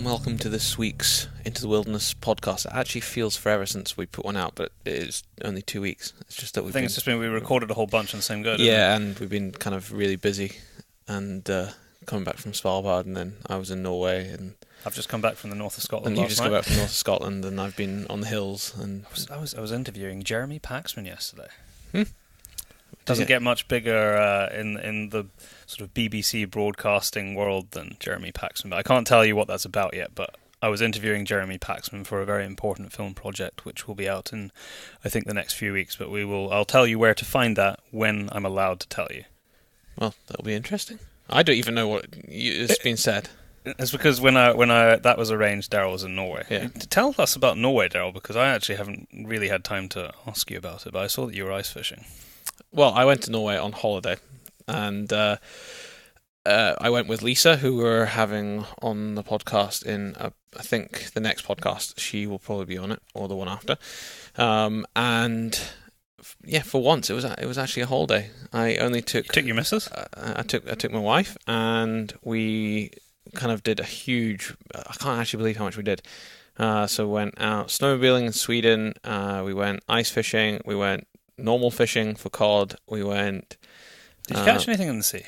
Welcome to this week's Into the Wilderness podcast. It actually feels forever since we put one out, but it is only 2 weeks. It's just that it's just been we recorded a whole bunch on the same go. Yeah, and we've been kind of really busy, and coming back from Svalbard, and then I was in Norway, and I've just come back from the north of Scotland. And you just come back from the north of Scotland, and I've been on the hills. And I was interviewing Jeremy Paxman yesterday. Doesn't get much bigger in the sort of BBC broadcasting world than Jeremy Paxman. But I can't tell you what that's about yet. But I was interviewing Jeremy Paxman for a very important film project, which will be out in, I think, the next few weeks. But I'll tell you where to find that when I'm allowed to tell you. Well, that'll be interesting. I don't even know what it's been said. It's because when I that was arranged, Daryl was in Norway. Yeah. Tell us about Norway, Daryl, because I actually haven't really had time to ask you about it. But I saw that you were ice fishing. Well, I went to Norway on holiday, and I went with Lisa, who we're having on the podcast in, I think, the next podcast. She will probably be on it, or the one after. And yeah, for once, it was actually a holiday. I only took... You took your missus? I took my wife, and we kind of did a huge... I can't actually believe how much we did. So we went out snowmobiling in Sweden, we went ice fishing, we went normal fishing for cod. We went. Did you catch anything in the sea?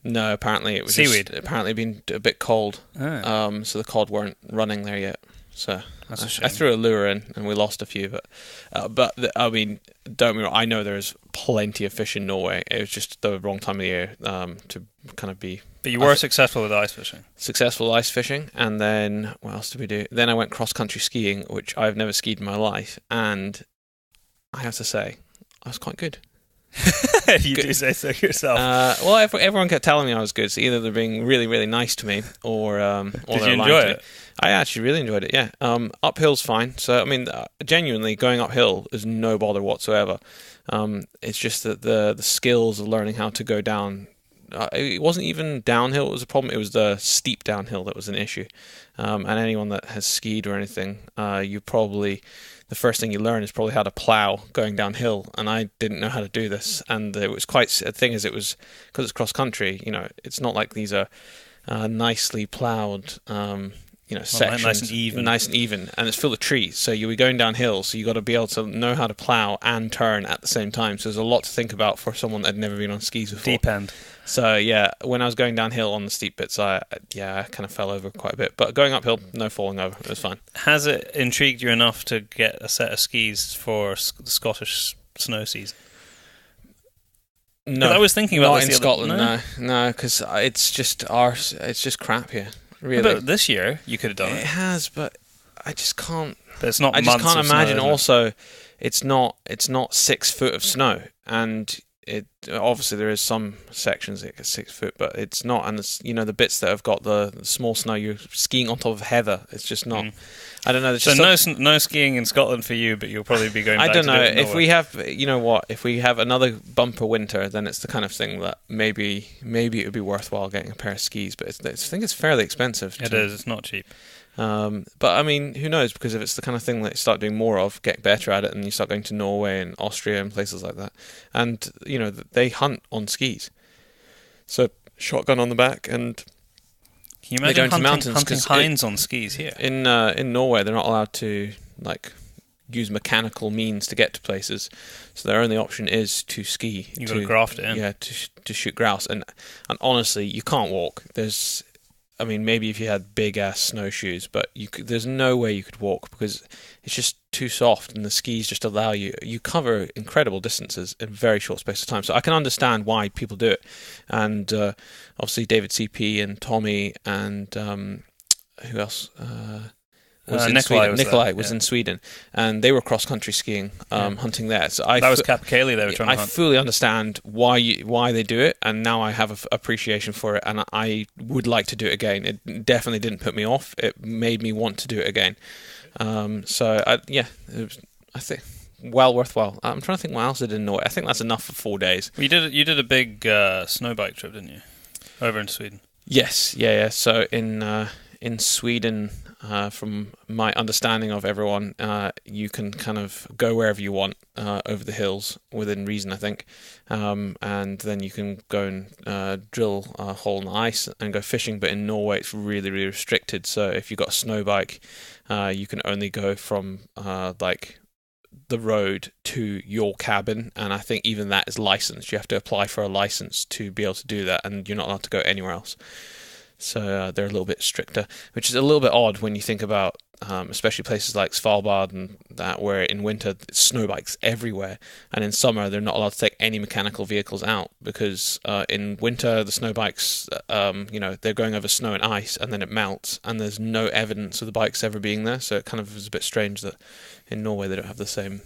No, apparently it was seaweed. Apparently been a bit cold, oh. So the cod weren't running there yet. So that's a shame. I threw a lure in and we lost a few, but I mean, don't get me wrong, I know there's plenty of fish in Norway. It was just the wrong time of the year to kind of be. But you were successful with ice fishing. Successful ice fishing, and then what else did we do? Then I went cross country skiing, which I've never skied in my life, and I have to say, I was quite good. You do say so yourself. Well, everyone kept telling me I was good, so either they're being really, really nice to me, or did you enjoy it? I actually really enjoyed it, yeah. Uphill's fine. So, I mean, genuinely, going uphill is no bother whatsoever. It's just that the skills of learning how to go down, it wasn't even downhill that was a problem, it was the steep downhill that was an issue. And anyone that has skied or anything, the first thing you learn is probably how to plow going downhill, and I didn't know how to do this. And it was quite, the thing is, it was, because it's cross country, it's not like these are nicely plowed sections, nice and even, and it's full of trees, so you'll be going downhill, so you got to be able to know how to plow and turn at the same time. So there's a lot to think about for someone that had never been on skis before. Deep end. So yeah, when I was going downhill on the steep bits, I kind of fell over quite a bit. But going uphill, no falling over. It was fine. Has it intrigued you enough to get a set of skis for the Scottish snow season? No, I was thinking about not this in Scotland. No, because it's just crap here. Really. But this year you could have done it. It has, but I just can't. But it's not. I just can't imagine. Snow, also, it's not 6 foot of snow, and it obviously there is some sections that get 6 foot, but it's not. And it's, the bits that have got the small snow, you're skiing on top of heather. It's just not. I don't know. So no skiing in Scotland for you, but you'll probably be going back I don't to know. do it in If we have, if we have another bumper winter, then it's the kind of thing that maybe it would be worthwhile getting a pair of skis. But I think it's fairly expensive. It is. It's not cheap. But I mean, who knows? Because if it's the kind of thing that you start doing more of, get better at it, and you start going to Norway and Austria and places like that, and they hunt on skis, so shotgun on the back, and can you imagine hunting hinds on skis here? In Norway, they're not allowed to use mechanical means to get to places, so their only option is to ski. You've got to graft it in. Yeah, to shoot grouse, and honestly, you can't walk. Maybe if you had big-ass snowshoes, but there's no way you could walk because it's just too soft, and the skis just allow you cover incredible distances in a very short space of time. So I can understand why people do it. And obviously David CP and Tommy and who else? Nikolai was in Sweden, and they were cross-country skiing, hunting there. So that was Capicali they were trying to hunt. I fully understand why they do it, and now I have an appreciation for it, and I would like to do it again. It definitely didn't put me off. It made me want to do it again. I think well worthwhile. I'm trying to think what else I did in Norway. I think that's enough for 4 days. Well, you did a big snow bike trip, didn't you? Over in Sweden. Yes, yeah. So in Sweden, from my understanding of everyone, you can kind of go wherever you want over the hills within reason, I think, and then you can go and drill a hole in the ice and go fishing. But in Norway, it's really, really restricted. So if you've got a snow bike, you can only go from like the road to your cabin, and I think even that is licensed. You have to apply for a license to be able to do that, and you're not allowed to go anywhere else. So they're a little bit stricter, which is a little bit odd when you think about, especially places like Svalbard and that, where in winter it's snow bikes everywhere, and in summer they're not allowed to take any mechanical vehicles out because in winter the snow bikes, they're going over snow and ice, and then it melts, and there's no evidence of the bikes ever being there. So it kind of is a bit strange that in Norway they don't have the same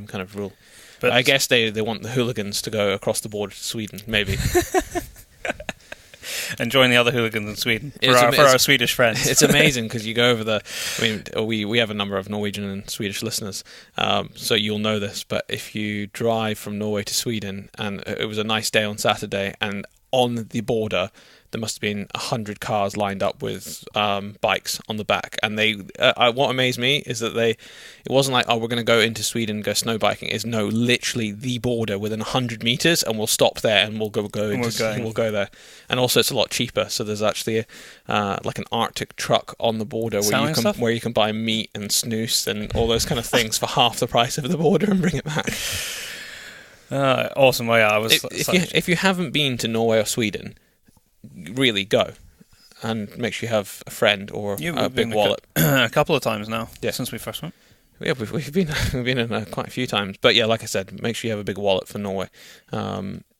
kind of rule. But I guess they want the hooligans to go across the border to Sweden, maybe. And join the other hooligans in Sweden for our Swedish friends. It's amazing because you go over we have a number of Norwegian and Swedish listeners, so you'll know this, but if you drive from Norway to Sweden, and it was a nice day on Saturday, and on the border there must have been 100 cars lined up with bikes on the back, and what amazed me is that it wasn't like, oh, we're going to go into Sweden and go snow biking. It's no, literally the border within 100 meters, and we'll stop there and we'll go there. And also it's a lot cheaper, so there's actually like an Arctic truck on the border where you can buy meat and snus and all those kind of things for half the price of the border and bring it back. Awesome. Well, yeah, if you haven't been to Norway or Sweden, really go, and make sure you have a friend or a big wallet. A couple of times now, since we first went. Yeah, we've been in quite a few times, but yeah, like I said, make sure you have a big wallet for Norway.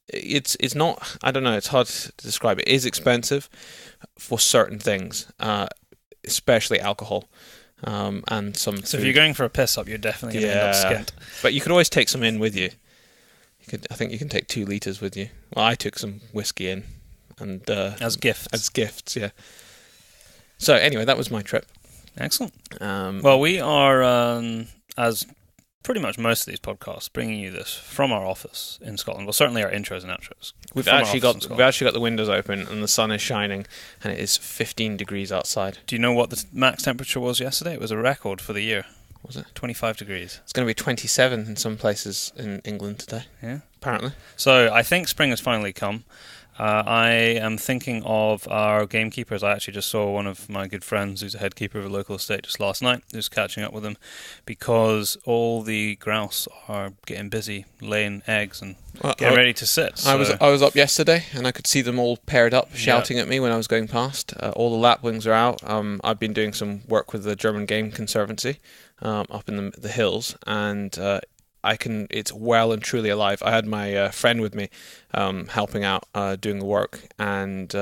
It's not, I don't know, it's hard to describe. It is expensive for certain things, especially alcohol, and some. So if you're going for a piss up, you're definitely going to end up skint. But you could always take some in with you. I think you can take 2 liters with you. Well, I took some whiskey in. And as gifts, yeah. So anyway, that was my trip. Excellent. Well, we are, as pretty much most of these podcasts, bringing you this from our office in Scotland. Well, certainly our intros and outros. We've actually got the windows open, and the sun is shining, and it is 15 degrees outside. Do you know what the max temperature was yesterday? It was a record for the year. Was it? 25 degrees. It's going to be 27 in some places in England today. Yeah, apparently. So I think spring has finally come. I am thinking of our gamekeepers. I actually just saw one of my good friends who's a head keeper of a local estate just last night, just catching up with him, because all the grouse are getting busy laying eggs and getting ready to sit. So. I was up yesterday and I could see them all paired up shouting at me when I was going past. All the lapwings are out. I've been doing some work with the German Game Conservancy up in the hills, and it's well and truly alive. I had my friend with me helping out doing the work, and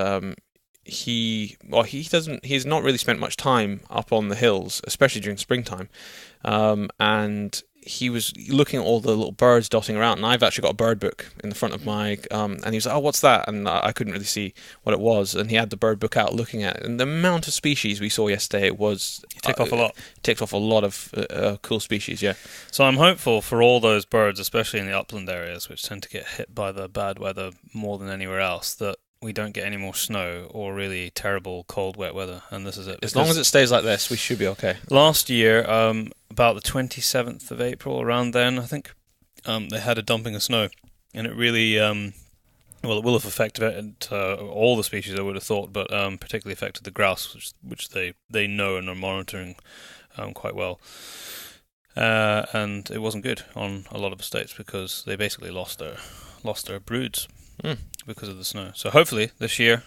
he's not really spent much time up on the hills, especially during springtime, and he was looking at all the little birds dotting around, and I've actually got a bird book in the front of my, and he was like, oh, what's that? And I couldn't really see what it was, and he had the bird book out looking at it, and the amount of species we saw yesterday was... Ticked off a lot of cool species, yeah. So I'm hopeful for all those birds, especially in the upland areas, which tend to get hit by the bad weather more than anywhere else, that we don't get any more snow or really terrible cold, wet weather, and this is it. As long as it stays like this, we should be okay. Last year, about the 27th of April, around then, I think, they had a dumping of snow, and it really, it will have affected all the species, I would have thought, but particularly affected the grouse, which they know and are monitoring quite well. And it wasn't good on a lot of estates because they basically lost their broods. Because of the snow. So hopefully this year,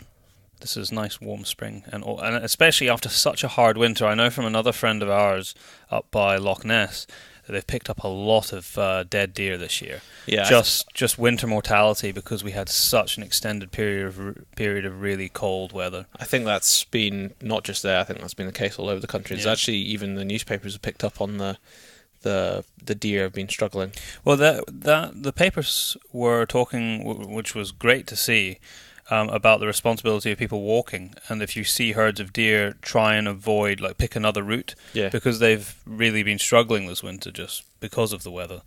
this is nice warm spring, and especially after such a hard winter. I know from another friend of ours up by Loch Ness that they've picked up a lot of dead deer this year. Yeah, just winter mortality because we had such an extended period of really cold weather. I think that's been not just there. I think that's been the case all over the country. It's actually even the newspapers have picked up on the deer have been struggling. Well, the papers were talking, which was great to see, about the responsibility of people walking, and if you see herds of deer, try and avoid, like, pick another route, because they've really been struggling this winter just because of the weather.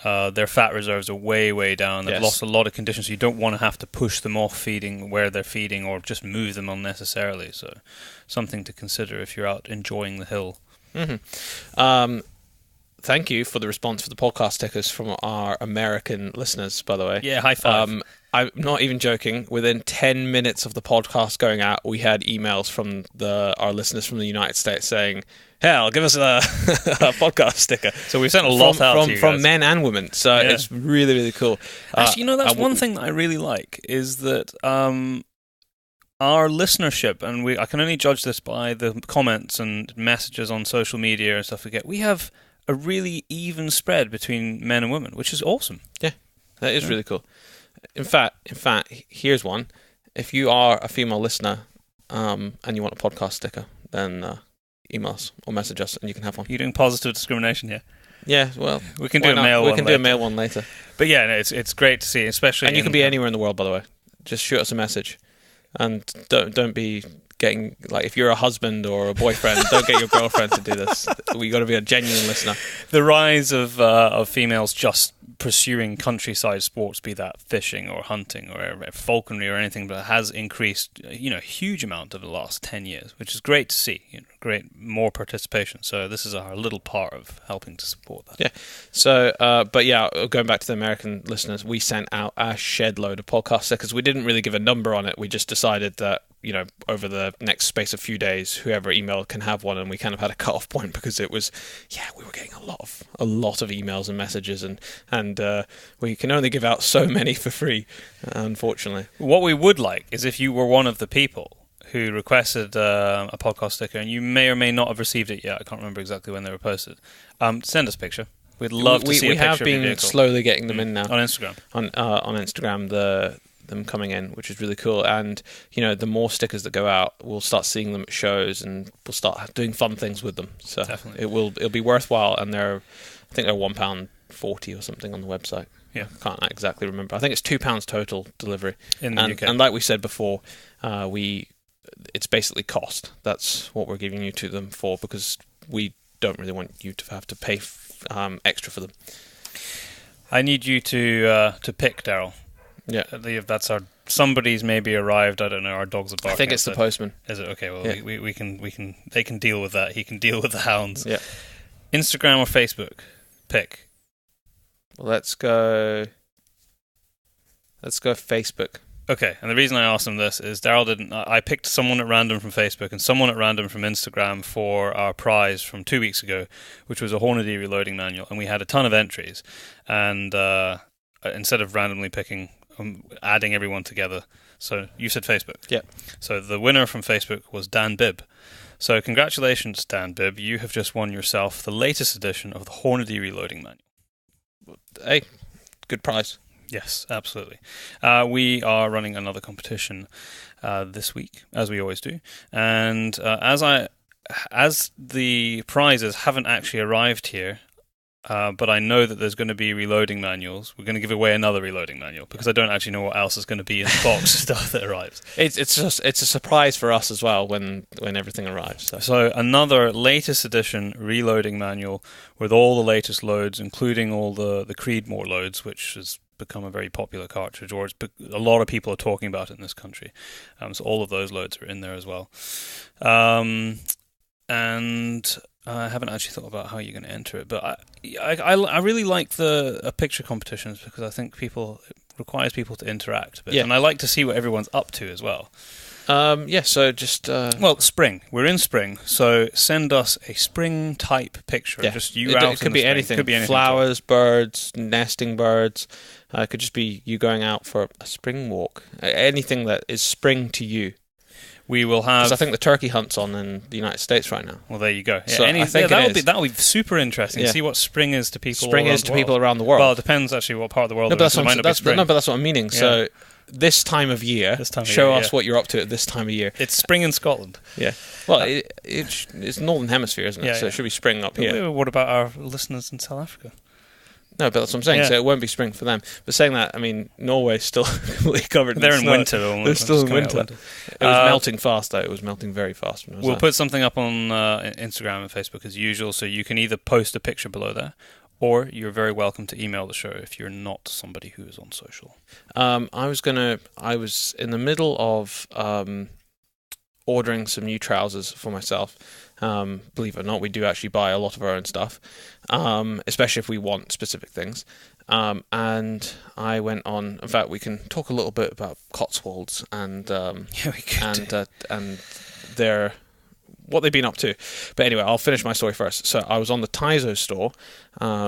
Their fat reserves are way down. They've lost a lot of conditions, so you don't want to have to push them off feeding where they're feeding or just move them unnecessarily. So something to consider if you're out enjoying the hill. Thank you for the response for the podcast stickers from our American listeners, by the way. Yeah, high five. I'm not even joking. Within 10 minutes of the podcast going out, we had emails from our listeners from the United States saying, hell, give us a podcast sticker. So we've sent a lot out to you from guys. Men and women. So it's really, really cool. Actually, that's one thing that I really like, is that our listenership, and I can only judge this by the comments and messages on social media and stuff we get, we have a really even spread between men and women, which is awesome. Yeah, that is really cool. In fact, here's one. If you are a female listener and you want a podcast sticker, then email us or message us and you can have one. You're doing positive discrimination here. Yeah, well, we can do a male one. We can do a male one later. But yeah, no, it's great to see, especially. And you can be anywhere in the world, by the way. Just shoot us a message, and don't be getting, like, if you're a husband or a boyfriend, don't get your girlfriend to do this. We got to be a genuine listener. The rise of females just pursuing countryside sports, be that fishing or hunting or falconry or anything, but has increased, a huge amount over the last 10 years, which is great to see. More participation. So this is our little part of helping to support that. Yeah. So, but yeah, going back to the American listeners, we sent out a shed load of podcast stickers. We didn't really give a number on it. We just decided that, over the next space of few days, whoever emailed can have one, and we kind of had a cut-off point because it was, we were getting a lot of emails and messages, and we can only give out so many for free, unfortunately. What we would like is if you were one of the people who requested a podcast sticker, and you may or may not have received it yet. I can't remember exactly when they were posted. Send us a picture. We'd love to see a picture. We have been slowly getting them in now on Instagram. On Instagram, them coming in, which is really cool. And the more stickers that go out, we'll start seeing them at shows, and we'll start doing fun things with them. So definitely, it'll be worthwhile. And I think they're £1.40 or something on the website. Yeah, I can't exactly remember. I think it's £2 total delivery in the UK. And like we said before, it's basically cost. That's what we're giving you to them for, because we don't really want you to have to pay extra for them. I need you to pick, Daryl. Yeah, that's somebody's maybe arrived. I don't know. Our dogs are barking. I think it's the postman. Is it? Okay. Well, yeah. we can. They can deal with that. He can deal with the hounds. Yeah. Instagram or Facebook? Pick. Well, let's go Facebook. Okay. And the reason I asked him this is Daryl didn't. I picked someone at random from Facebook and someone at random from Instagram for our prize from 2 weeks ago, which was a Hornady reloading manual, and we had a ton of entries. And instead of randomly picking, adding everyone together. So you said Facebook. Yeah. So the winner from Facebook was Dan Bibb. So congratulations, Dan Bibb. You have just won yourself the latest edition of the Hornady Reloading Manual. Hey, good prize. Yes, absolutely. We are running another competition this week, as we always do. And as the prizes haven't actually arrived here, but I know that there's going to be reloading manuals. We're going to give away another reloading manual because I don't actually know what else is going to be in the box of stuff that arrives. It's a surprise for us as well when everything arrives. So another latest edition reloading manual with all the latest loads, including all the Creedmoor loads, which has become a very popular cartridge, or a lot of people are talking about it in this country. So all of those loads are in there as well. And I haven't actually thought about how you're going to enter it, but I really like the picture competitions because I think it requires people to interact a bit, and I like to see what everyone's up to as well. So just spring. We're in spring, so send us a spring type picture. Yeah. Just you out. It could be anything. Could be anything. Flowers, birds, nesting birds. It could just be you going out for a spring walk. Anything that is spring to you. We will have. Because I think the turkey hunt's on in the United States right now. Well, there you go. So I think that'll be super interesting. Yeah. See what spring is to people. People around the world. Well, it depends actually what part of the world. But that's what I'm meaning. Yeah. So this time of year, show us what you're up to at this time of year. It's spring in Scotland. Yeah. Well, it's Northern Hemisphere, isn't it? So it should be spring up here. What about our listeners in South Africa? No, but that's what I'm saying. Yeah. So it won't be spring for them. But saying that, I mean, Norway's still completely covered in They're in snow. winter. They're still in winter. It was melting fast, though. It was melting very fast. We'll put something up on Instagram and Facebook as usual, so you can either post a picture below there, or you're very welcome to email the show if you're not somebody who is on social. I was in the middle of ordering some new trousers for myself. Believe it or not, we do actually buy a lot of our own stuff, especially if we want specific things. And I went on. In fact, we can talk a little bit about Cotswolds and and their what they've been up to. But anyway, I'll finish my story first. So I was on the Taizo store,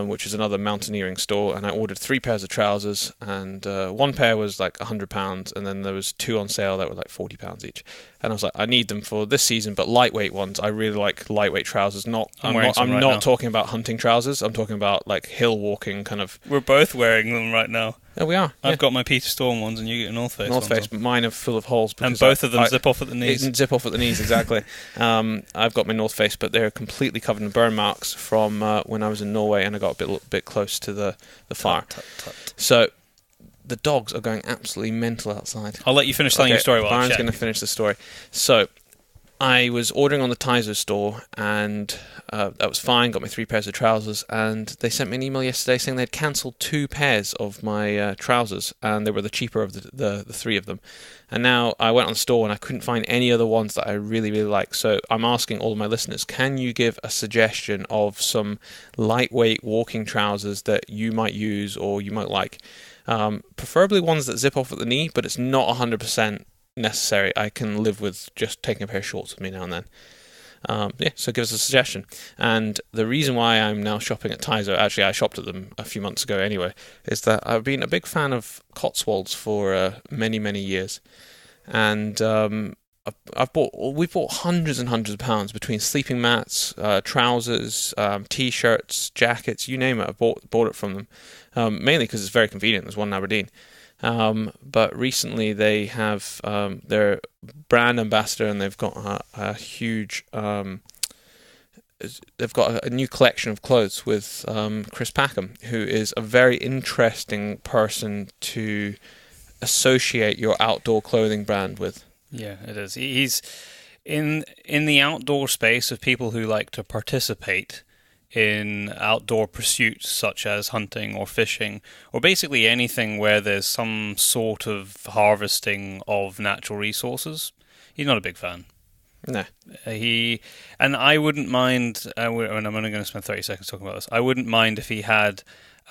which is another mountaineering store, and I ordered 3 pairs of trousers, and one pair was like £100, and then there was 2 on sale that were like £40 each. And I was like, I need them for this season, but lightweight ones. I really like lightweight trousers. I'm not talking about hunting trousers. I'm talking about like hill walking kind of. We're both wearing them right now. Yeah, we are. I've got my Peter Storm ones, and you get North Face. North Face, but mine are full of holes. And both of them zip off at the knees. Zip off at the knees, exactly. I've got my North Face, but they're completely covered in burn marks from when I was in Norway, and I got a bit close to the fire. Tut. So the dogs are going absolutely mental outside. I'll let you finish telling your story while Byron's going to finish the story. So I was ordering on the Taizo store, and that was fine. Got my 3 pairs of trousers, and they sent me an email yesterday saying they'd cancelled 2 pairs of my trousers, and they were the cheaper of the 3 of them. And now I went on the store and I couldn't find any other ones that I really, really like. So I'm asking all of my listeners, can you give a suggestion of some lightweight walking trousers that you might use or you might like? Preferably ones that zip off at the knee, but it's not 100% necessary. I can live with just taking a pair of shorts with me now and then. So give us a suggestion. And the reason why I'm now shopping at Taizo, actually I shopped at them a few months ago anyway, is that I've been a big fan of Cotswolds for many, many years. And we've bought hundreds and hundreds of pounds between sleeping mats, trousers, t-shirts, jackets, you name it. I bought it from them, mainly because it's very convenient. There's one in Aberdeen. But recently they have their brand ambassador, and they've got a huge they've got a new collection of clothes with Chris Packham, who is a very interesting person to associate your outdoor clothing brand with. Yeah, it is. He's in the outdoor space of people who like to participate in outdoor pursuits such as hunting or fishing, or basically anything where there's some sort of harvesting of natural resources. He's not a big fan. No. And I wouldn't mind, and I'm only going to spend 30 seconds talking about this, I wouldn't mind if he had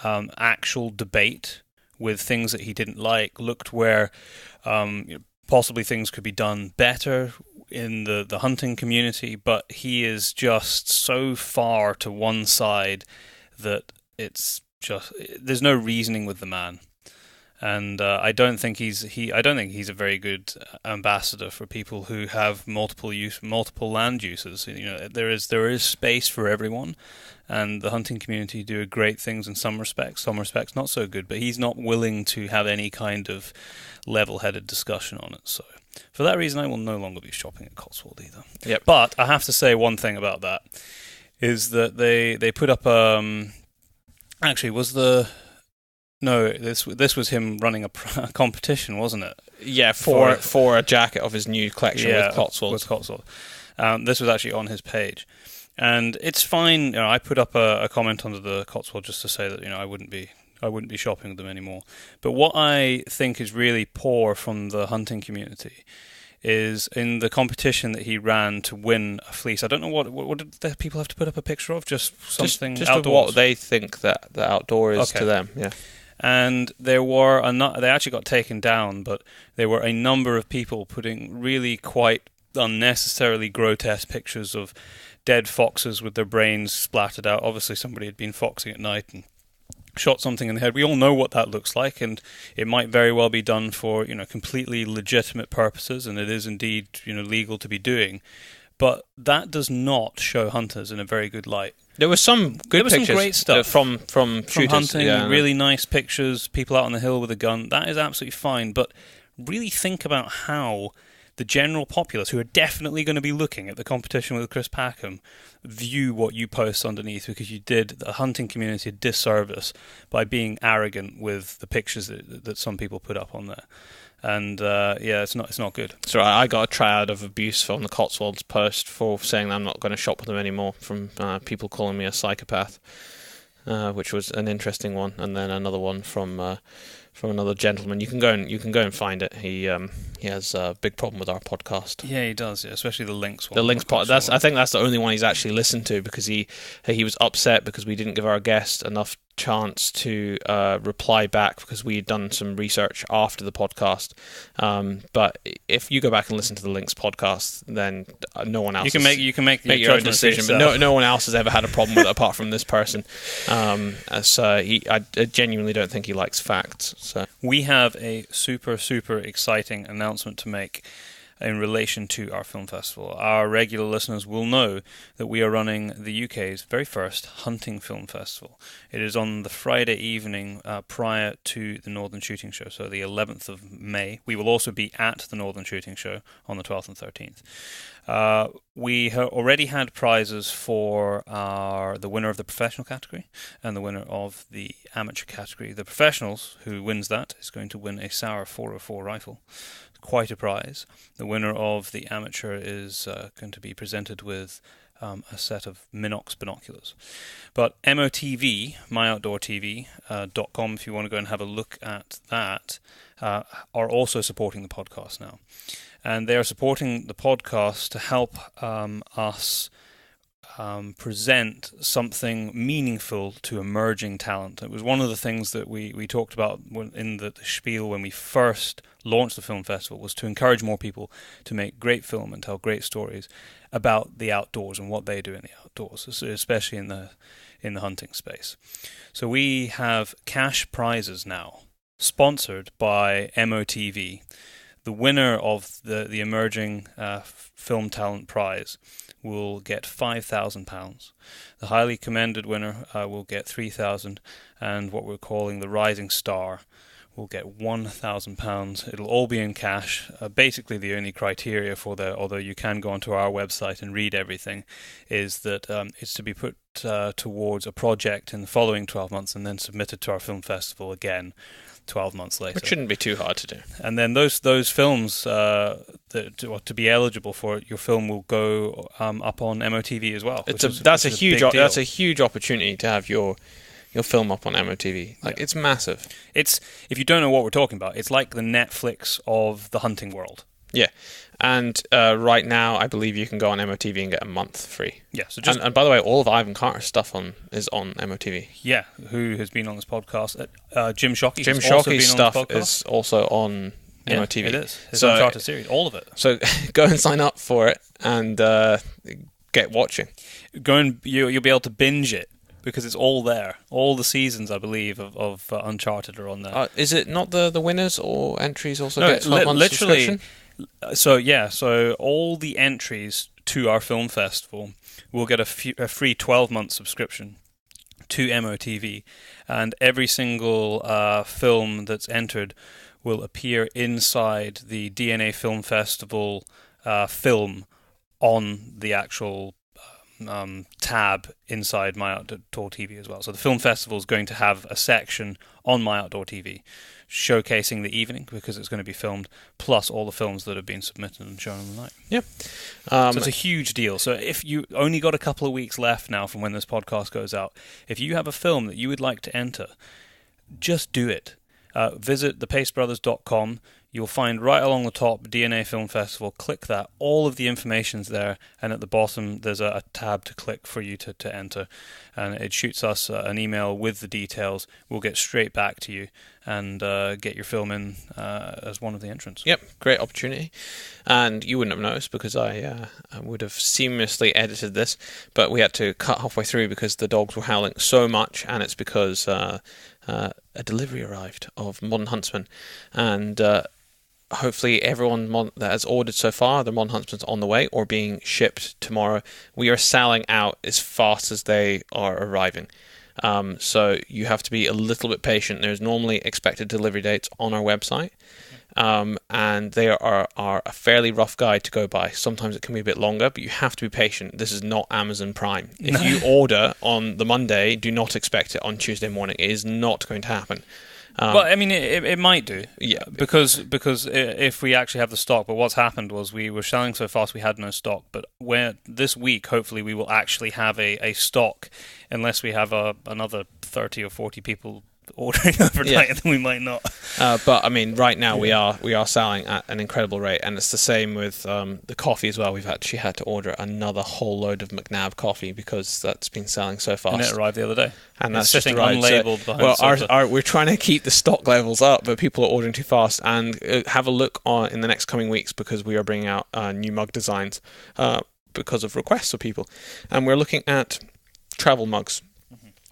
actual debate with things that he didn't like, looked where possibly things could be done better in the hunting community, but he is just so far to one side that it's just there's no reasoning with the man, and I don't think he's a very good ambassador for people who have multiple land uses. You know, there is space for everyone, and the hunting community do great things in some respects not so good. But he's not willing to have any kind of level-headed discussion on it. So for that reason, I will no longer be shopping at Cotswold either. Yep. But I have to say one thing about that is that they put up actually this was him running a competition, wasn't it? Yeah, for a jacket of his new collection with Cotswold. This was actually on his page, and it's fine. You know, I put up a comment under the Cotswold just to say that I wouldn't be shopping with them anymore. But what I think is really poor from the hunting community is in the competition that he ran to win a fleece. I don't know what did the people have to put up a picture of? Just something just outdoors? Of what they think that the outdoor is to them. Yeah. And there were they actually got taken down, but there were a number of people putting really quite unnecessarily grotesque pictures of dead foxes with their brains splattered out. Obviously somebody had been foxing at night and shot something in the head. We all know what that looks like, and it might very well be done for completely legitimate purposes, and it is indeed legal to be doing. But that does not show hunters in a very good light. There was some good pictures, some great stuff from shooters. Hunting, really nice pictures, people out on the hill with a gun. That is absolutely fine, but really think about how the general populace, who are definitely going to be looking at the competition with Chris Packham, view what you post underneath, because you did the hunting community a disservice by being arrogant with the pictures that some people put up on there. And it's not good. So I got a triad of abuse on the Cotswolds post for saying that I'm not going to shop with them anymore from people calling me a psychopath, which was an interesting one, and then another one from another gentleman. You can go and find it. He has a big problem with our podcast. Yeah, he does. Yeah, especially the Links one. The Links pod. I think that's the only one he's actually listened to, because he was upset because we didn't give our guest enough chance to reply back, because we had done some research after the podcast. But if you go back and listen to the Links podcast, then no one else you can make your own decision. But no one else has ever had a problem with it apart from this person. So I genuinely don't think he likes facts. So we have a super exciting announcement to make in relation to our film festival. Our regular listeners will know that we are running the UK's very first hunting film festival. It is on the Friday evening prior to the Northern Shooting Show, so the 11th of May. We will also be at the Northern Shooting Show on the 12th and 13th. We already had prizes for the winner of the professional category and the winner of the amateur category. The professionals, who wins that, is going to win a Sauer 404 rifle. Quite a prize. The winner of the amateur is going to be presented with a set of Minox binoculars. But MOTV, myoutdoortv.com, if you want to go and have a look at that, are also supporting the podcast now. And they are supporting the podcast to help us present something meaningful to emerging talent. It was one of the things that we talked about in the spiel when we first launched the film festival, was to encourage more people to make great film and tell great stories about the outdoors and what they do in the outdoors, especially in the hunting space. So we have cash prizes now, sponsored by MOTV. The winner of the emerging film talent prize will get £5,000. The highly commended winner will get £3,000, and what we're calling the rising star will get £1,000. It'll all be in cash. Basically, the only criteria for although you can go onto our website and read everything, is that it's to be put towards a project in the following 12 months and then submitted to our film festival again 12 months later. Which shouldn't be too hard to do. And then those films to be eligible for it, your film will go up on MOTV as well. That's a huge opportunity to have your film up on MOTV. It's massive. If you don't know what we're talking about, it's like the Netflix of the hunting world. Yeah. And right now, I believe you can go on MOTV and get a month free. Yeah. So and by the way, all of Ivan Carter's stuff is on MOTV. Yeah, who has been on this podcast? Jim Shockey. Jim Shockey's stuff is also on MOTV. It is. His Uncharted series, all of it. So go and sign up for it and get watching. You'll be able to binge it, because it's all there. All the seasons, I believe, of Uncharted are on there. Is it not the winners or entries also get 12 months subscription? So all the entries to our film festival will get a free 12-month subscription to MOTV, and every single film that's entered will appear inside the DNA Film Festival film on the actual tab inside My Outdoor TV as well. So the film festival is going to have a section on My Outdoor TV showcasing the evening, because it's going to be filmed, plus all the films that have been submitted and shown on the night. Yeah. So it's a huge deal. So if you only got a couple of weeks left now from when this podcast goes out, if you have a film that you would like to enter, just do it. Visit thepacebrothers.com. You'll find right along the top DNA Film Festival. Click that. All of the information's there, and at the bottom there's a tab to click for you to enter, and it shoots us an email with the details. We'll get straight back to you and get your film in as one of the entrants. Yep, great opportunity. And you wouldn't have noticed, because I would have seamlessly edited this, but we had to cut halfway through because the dogs were howling so much, and it's because a delivery arrived of Modern Huntsman, and hopefully everyone that has ordered so far, the Modern Huntsman's on the way or being shipped tomorrow. We are selling out as fast as they are arriving. So you have to be a little bit patient. There's normally expected delivery dates on our website. And they are a fairly rough guide to go by. Sometimes it can be a bit longer, but you have to be patient. This is not Amazon Prime. If you order on the Monday, do not expect it on Tuesday morning. It is not going to happen. Well, I mean, it might do. Yeah. Because if we actually have the stock, but what's happened was we were selling so fast we had no stock. But this week, hopefully, we will actually have a stock, unless we have another 30 or 40 people ordering overnight, then we might not. But I mean, right now we are selling at an incredible rate, and it's the same with the coffee as well. We've actually had to order another whole load of McNabb coffee because that's been selling so fast. And it arrived the other day. And it's that's sitting just arrived. unlabeled behind the we're trying to keep the stock levels up, but people are ordering too fast. And have a look in the next coming weeks because we are bringing out new mug designs because of requests of people, and we're looking at travel mugs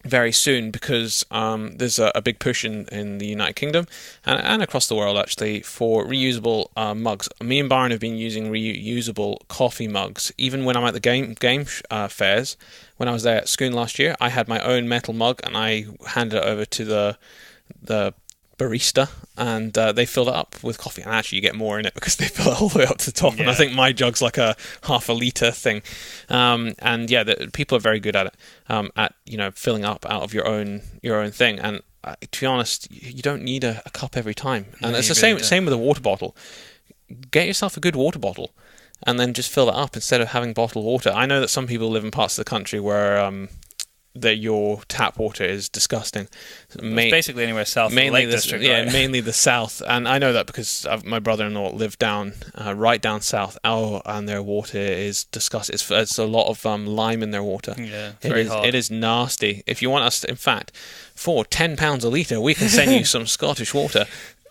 very soon because there's a big push in the United Kingdom and across the world actually for reusable mugs. Me and Byron have been using reusable coffee mugs. Even when I'm at the game fairs, when I was there at Scone last year, I had my own metal mug and I handed it over to the barista, and they fill it up with coffee, and actually you get more in it because they fill it all the way up to the top. And I think my jug's like a half a litre thing, and people are very good at it, at filling up out of your own thing. And to be honest, you don't need a cup every time, and it's the same with a water bottle. Get yourself a good water bottle and then just fill it up instead of having bottled water. I know that some people live in parts of the country where that your tap water is disgusting. It's basically anywhere south of the Lake District, right? Mainly the south. And I know that because my brother-in-law lived right down south. And their water is disgusting. It's a lot of lime in their water. Yeah, very hard. It is nasty. If you want us to, in fact, for £10 a litre, we can send you some Scottish water.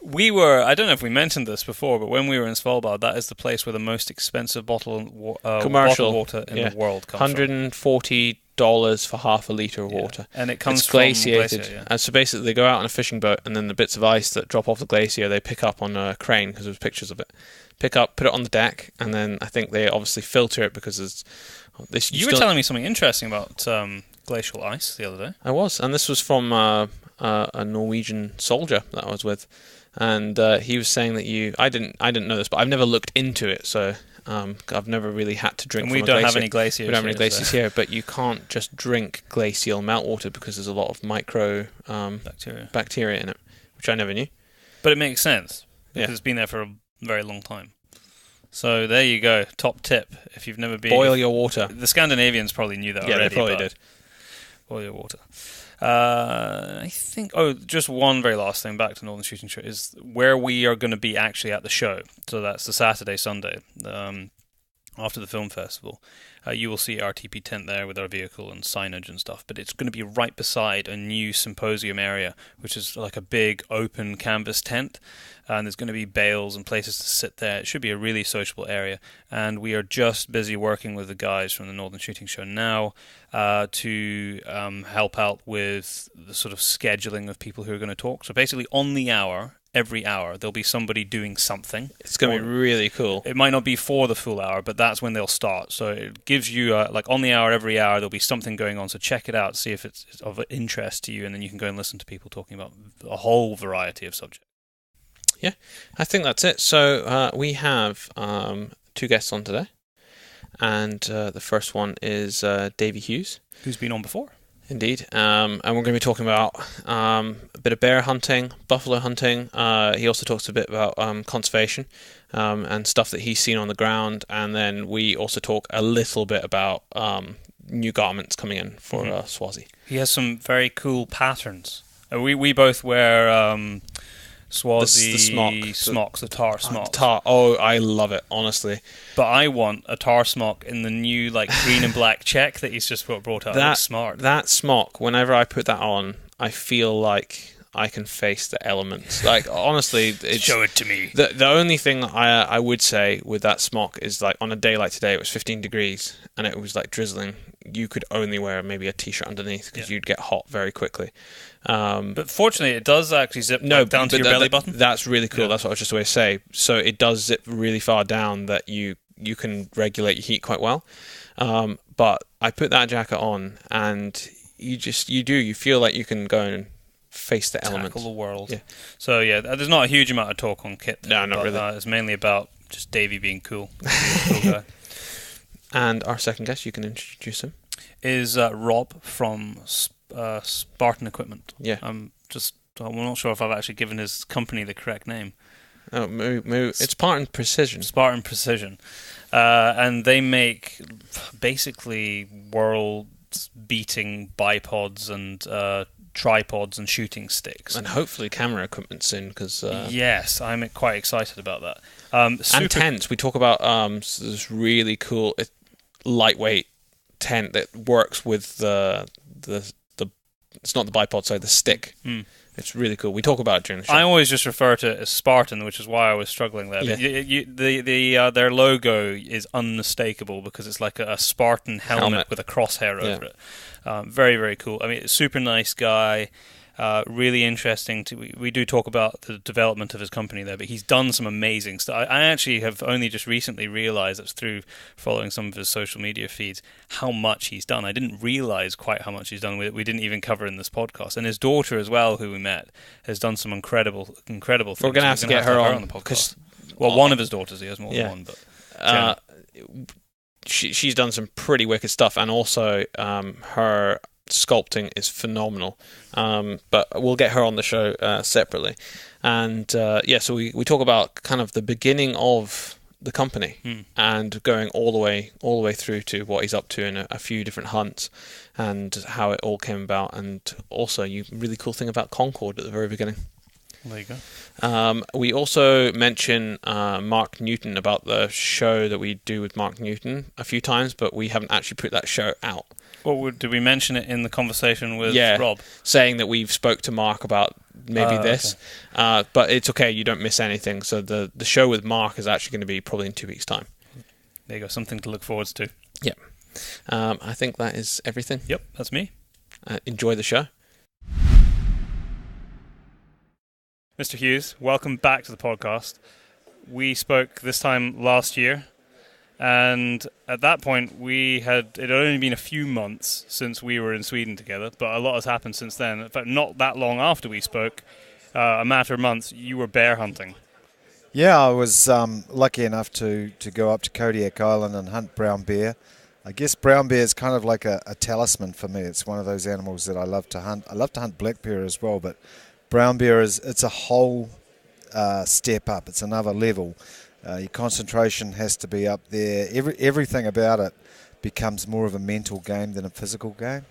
I don't know if we mentioned this before, but when we were in Svalbard, that is the place where the most expensive bottled water in the world comes $140 for half a litre of water. And it comes from glaciated. Glacier, And so basically they go out on a fishing boat, and then the bits of ice that drop off the glacier they pick up on a crane, because there's pictures of it. Put it on the deck, and then I think they obviously filter it because there's... You were telling me something interesting about glacial ice the other day. I was, and this was from a Norwegian soldier that I was with. And he was saying that I didn't know this, but I've never looked into it, so I've never really had to drink. And we don't have any glaciers. We don't have any glaciers here, but you can't just drink glacial meltwater because there's a lot of micro bacteria in it, which I never knew. But it makes sense because it's been there for a very long time. So there you go, top tip. If you've never been, boil your water. The Scandinavians probably knew that already. Yeah, they probably did. Boil your water. I think, just one very last thing back to Northern Shooting Show is where we are going to be actually at the show. So that's the Saturday, Sunday, after the film festival. You will see our TP tent there with our vehicle and signage and stuff, but it's going to be right beside a new symposium area, which is like a big open canvas tent, and there's going to be bales and places to sit there. It should be a really sociable area, and we are just busy working with the guys from the Northern Shooting Show now to help out with the sort of scheduling of people who are going to talk. So basically on the hour, every hour, there'll be somebody doing something. It's going to be really cool. It might not be for the full hour, but that's when they'll start. So it gives you, like on the hour, every hour, there'll be something going on. So check it out, see if it's of interest to you, and then you can go and listen to people talking about a whole variety of subjects. Yeah, I think that's it. So we have two guests on today, and the first one is Davey Hughes. Who's been on before. Indeed, and we're going to be talking about a bit of bear hunting, buffalo hunting. He also talks a bit about conservation and stuff that he's seen on the ground, and then we also talk a little bit about new garments coming in for Swazi. He has some very cool patterns. We both wear Swazi the smocks, the tar smocks. I love it, honestly. But I want a tar smock in the new green and black check that he's just brought out. That's smart. That smock, whenever I put that on, I feel like I can face the elements. Honestly, show it to me. The only thing I would say with that smock is on a day like today, it was 15 degrees and it was drizzling. You could only wear maybe a t-shirt underneath because you'd get hot very quickly. But fortunately, it does actually zip down to your belly button. That's really cool. Yeah. That's what I was just going to say. So it does zip really far down that you can regulate your heat quite well. But I put that jacket on and you feel like you can go and face the elements. Tackle the world. Yeah. So yeah, there's not a huge amount of talk on kit. No, not really. It's mainly about just Davey being cool. Cool guy. And our second guest, you can introduce him. Is Rob from Spartan Equipment. Yeah. I'm not sure if I've actually given his company the correct name. Oh, it's Spartan Precision. Spartan Precision. And they make basically world-beating bipods and tripods and shooting sticks. And hopefully camera equipment soon, because... yes, I'm quite excited about that. And tents. We talk about this really cool lightweight tent that works with the it's not the bipod, sorry, the stick. It's really cool. We talk about it during the show. I always just refer to it as Spartan, which is why I was struggling there. Yeah. Their logo is unmistakable because it's like a Spartan helmet with a crosshair over it. Very, very cool. I mean, super nice guy. Really interesting. We do talk about the development of his company there, but he's done some amazing stuff. I actually have only just recently realised, that's through following some of his social media feeds, how much he's done. I didn't realise quite how much he's done. We didn't even cover in this podcast. And his daughter as well, who we met, has done some incredible things. We're going to have to get her on the podcast. Well, one of his daughters, he has more than one, but she's done some pretty wicked stuff, and also her sculpting is phenomenal, but we'll get her on the show separately. And so we talk about kind of the beginning of the company and going all the way through to what he's up to in a few different hunts and how it all came about, and also really cool thing about Concord at the very beginning. There you go. We also mention Mark Newton, about the show that we do with Mark Newton a few times, but we haven't actually put that show out. Well, did we mention it in the conversation with Rob? Saying that we've spoke to Mark about maybe this, okay. But it's okay, you don't miss anything. So the show with Mark is actually going to be probably in 2 weeks' time. There you go, something to look forward to. Yeah. I think that is everything. Yep, that's me. Enjoy the show. Mr. Hughes, welcome back to the podcast. We spoke this time last year, and at that point it had only been a few months since we were in Sweden together, but a lot has happened since then. In fact, not that long after we spoke, a matter of months, you were bear hunting. Yeah, I was lucky enough to go up to Kodiak Island and hunt brown bear. I guess brown bear is kind of like a talisman for me. It's one of those animals that I love to hunt. I love to hunt black bear as well, but brown bear it's a whole step up. It's another level. Your concentration has to be up there. Everything about it becomes more of a mental game than a physical game.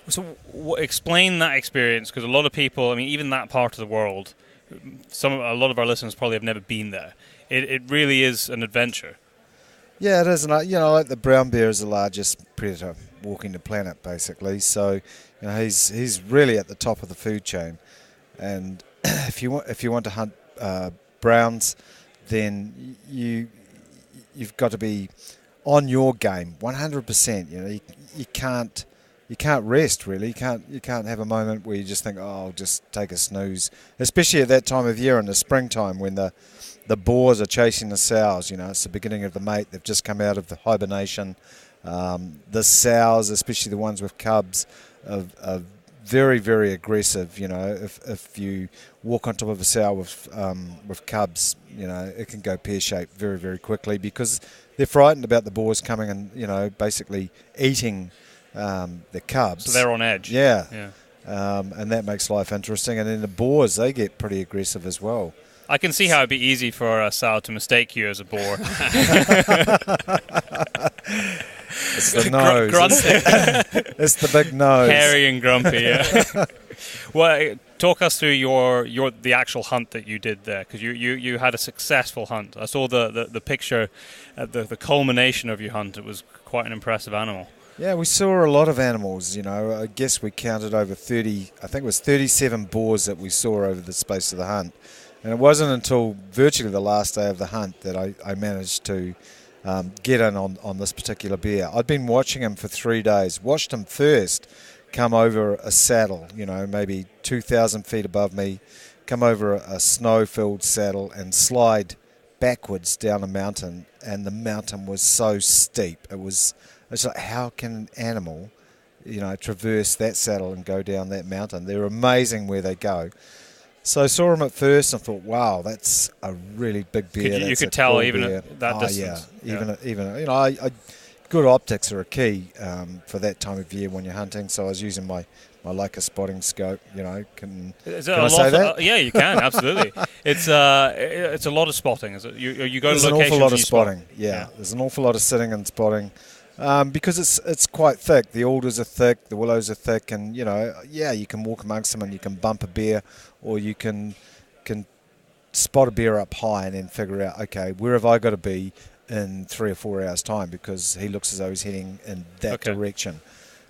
So explain that experience, because a lot of people, I mean, even that part of the world, a lot of our listeners probably have never been there. It really is an adventure. Yeah, it is. And like the brown bear is the largest predator walking the planet, basically. So, he's really at the top of the food chain. And if you want to hunt browns, then you've got to be on your game 100%. You can't rest really. You can't have a moment where you just think, I'll just take a snooze. Especially at that time of year in the springtime when the boars are chasing the sows. It's the beginning of the mate. They've just come out of the hibernation. The sows, especially the ones with cubs, are very, very aggressive. If you walk on top of a sow with cubs, it can go pear-shaped very, very quickly because they're frightened about the boars coming and basically eating the cubs. So they're on edge. Yeah. And that makes life interesting. And then the boars, they get pretty aggressive as well. I can see how it'd be easy for a sow to mistake you as a boar. It's the nose. It's the big nose. Hairy and grumpy, yeah. Well, talk us through the actual hunt that you did there, because you had a successful hunt. I saw the picture at the culmination of your hunt. It was quite an impressive animal. Yeah, we saw a lot of animals, I guess we counted over 30, I think it was 37 boars that we saw over the space of the hunt. And it wasn't until virtually the last day of the hunt that I managed to get in on this particular bear. I'd been watching him for 3 days, watched him first come over a saddle, maybe 2,000 feet above me, come over a snow-filled saddle and slide backwards down a mountain, and the mountain was so steep. It's like, how can an animal, traverse that saddle and go down that mountain. They're amazing where they go. So I saw him at first and thought, wow, that's a really big bear. You could tell even at that distance. Yeah, good optics are a key for that time of year when you're hunting. So I was using my Leica spotting scope. Can I say that? Yeah, you can, absolutely. It's a lot of spotting. Is it? You go to locations. There's an awful lot of spotting. Spot. Yeah, there's an awful lot of sitting and spotting. Because it's quite thick. The alders are thick, the willows are thick, and you can walk amongst them and you can bump a bear, or you can spot a bear up high and then figure out, okay, where have I got to be in 3 or 4 hours time, because he looks as though he's heading in that direction.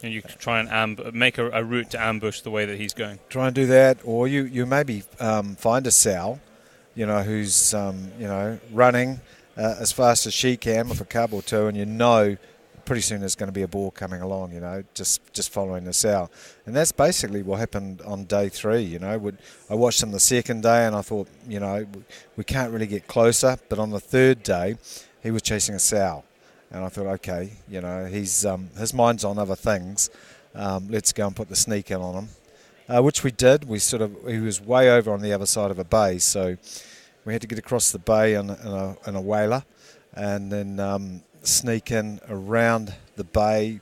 And you can try and make a route to ambush the way that he's going. Try and do that, or you maybe find a sow, who's running as fast as she can with a cub or two, and pretty soon there's going to be a boar coming along, just following the sow. And that's basically what happened on day 3, I watched him the second day and I thought, we can't really get closer. But on the third day, he was chasing a sow. And I thought, okay, he's his mind's on other things. Let's go and put the sneak in on him, which we did. He was way over on the other side of a bay, so we had to get across the bay in a whaler, and then sneak in around the bay,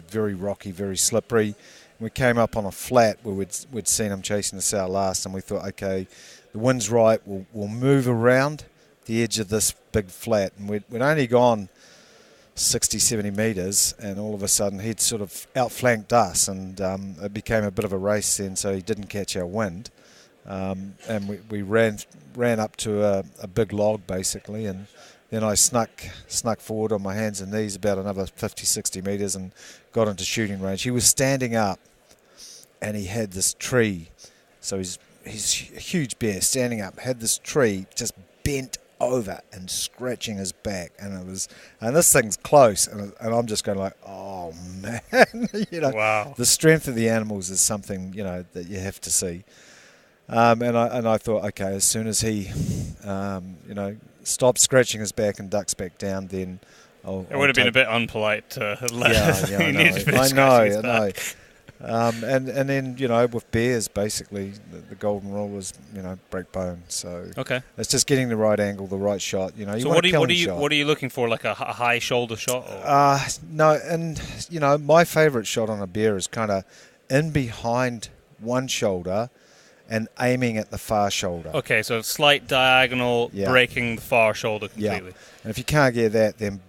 very rocky, very slippery. We came up on a flat where we'd seen him chasing the sow last, and we thought, okay, the wind's right, we'll move around the edge of this big flat. And we'd only gone 60, 70 metres, and all of a sudden he'd sort of outflanked us, and it became a bit of a race then, so he didn't catch our wind. And we ran up to a big log, basically, and then I snuck forward on my hands and knees about another 50, 60 metres and got into shooting range. He was standing up and he had this tree. So he's a huge bear standing up, had this tree just bent over and scratching his back. And this thing's close. And I'm just going like, oh, man. Wow. The strength of the animals is something, that you have to see. And I thought, okay, as soon as he, stops scratching his back and ducks back down, then it would have been a bit unpolite to let I know. And then with bears, basically the golden rule was break bone. So okay, it's just getting the right angle, the right shot. So what are you looking for? Like a high shoulder shot? Or? No, and my favourite shot on a bear is kind of in behind one shoulder and aiming at the far shoulder. Okay, so slight diagonal, breaking the far shoulder completely. Yeah. And if you can't get that, then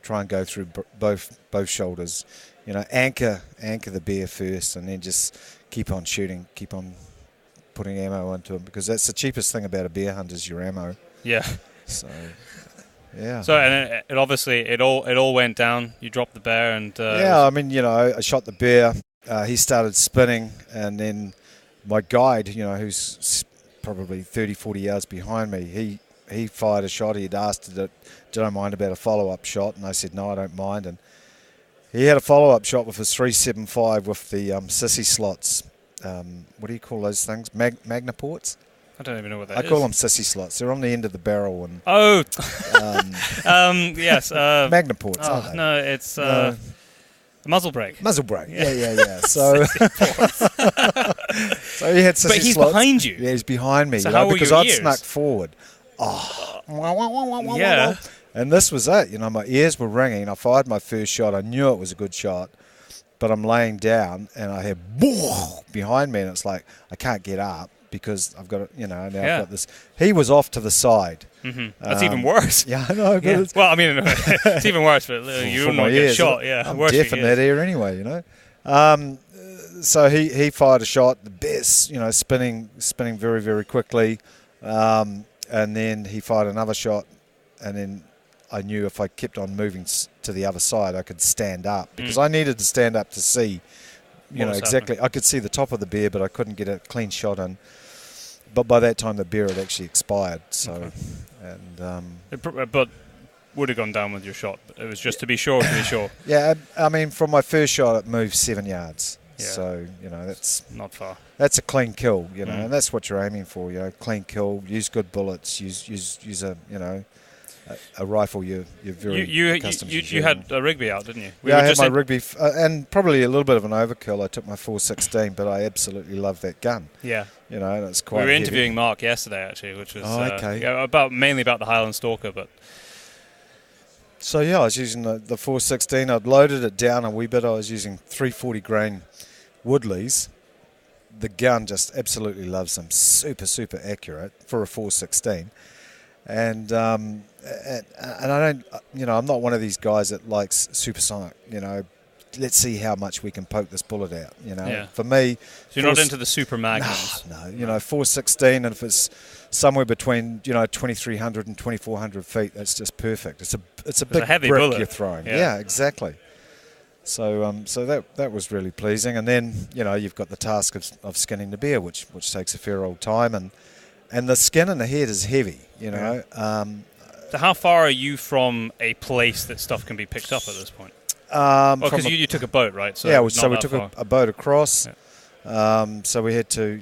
try and go through both shoulders. Anchor the bear first, and then just keep on shooting, keep on putting ammo into him, because that's the cheapest thing about a bear hunt is your ammo. Yeah. So, yeah. So and it obviously it all went down. You dropped the bear and. I shot the bear. He started spinning, and then my guide, who's probably 30, 40 yards behind me, he fired a shot. He'd asked, did I mind about a follow-up shot? And I said, no, I don't mind. And he had a follow-up shot with his 375 with the sissy slots. What do you call those things? Magnaports? I don't even know what that is. I call them sissy slots. They're on the end of the barrel. And yes. Magnaports, aren't they? No, it's... Muzzle brake. Muzzle brake. Yeah. So, so he had sissy slots. But he's behind you. Yeah, he's behind me. So how were because your I'd ears? snuck forward. Yeah. And this was it. My ears were ringing. I fired my first shot. I knew it was a good shot, but I'm laying down and I hear behind me, and it's like I can't get up because I've got now I've got this. He was off to the side. Mm-hmm. That's even worse. Yeah, I know. But well, I mean, it's even worse, but you wouldn't get shot. Yeah, I'm deaf in that ear anyway. So he fired a shot. The bear's spinning very, very quickly, and then he fired another shot, and then I knew if I kept on moving to the other side, I could stand up, because I needed to stand up to see, exactly. Happening. I could see the top of the bear, but I couldn't get a clean shot in. But by that time, the bear had actually expired. So, but would have gone down with your shot. It was just to be sure. Yeah, I mean, from my first shot, it moved 7 yards. Yeah. So that's not far. That's a clean kill, and that's what you're aiming for. Clean kill. Use good bullets. Use a a rifle, you're very accustomed to you shooting. had a Rigby out, didn't you? I had my Rigby, and probably a little bit of an overkill. I took my 416, but I absolutely love that gun. Yeah. You know, and it's quite We were heavy. interviewing Mark yesterday, actually, which was okay. mainly about the Highland Stalker, but... So, yeah, I was using the 416. I'd loaded it down a wee bit. I was using 340 grain Woodleys. The gun just absolutely loves them. Super, super accurate for a 416. And I don't, I'm not one of these guys that likes supersonic, let's see how much we can poke this bullet out, Yeah. For me... So you're not into the super magnums? No, 416, and if it's somewhere between, 2,300 and 2,400 feet, that's just perfect. It's a big heavy brick bullet. you're throwing. Yeah. Exactly. So that was really pleasing. And then, you've got the task of skinning the bear, which takes a fair old time, and the skin in the head is heavy, Yeah. So how far are you from a place that stuff can be picked up at this point? Because you took a boat, right? So yeah, so we took a boat across. Yeah. So we had to,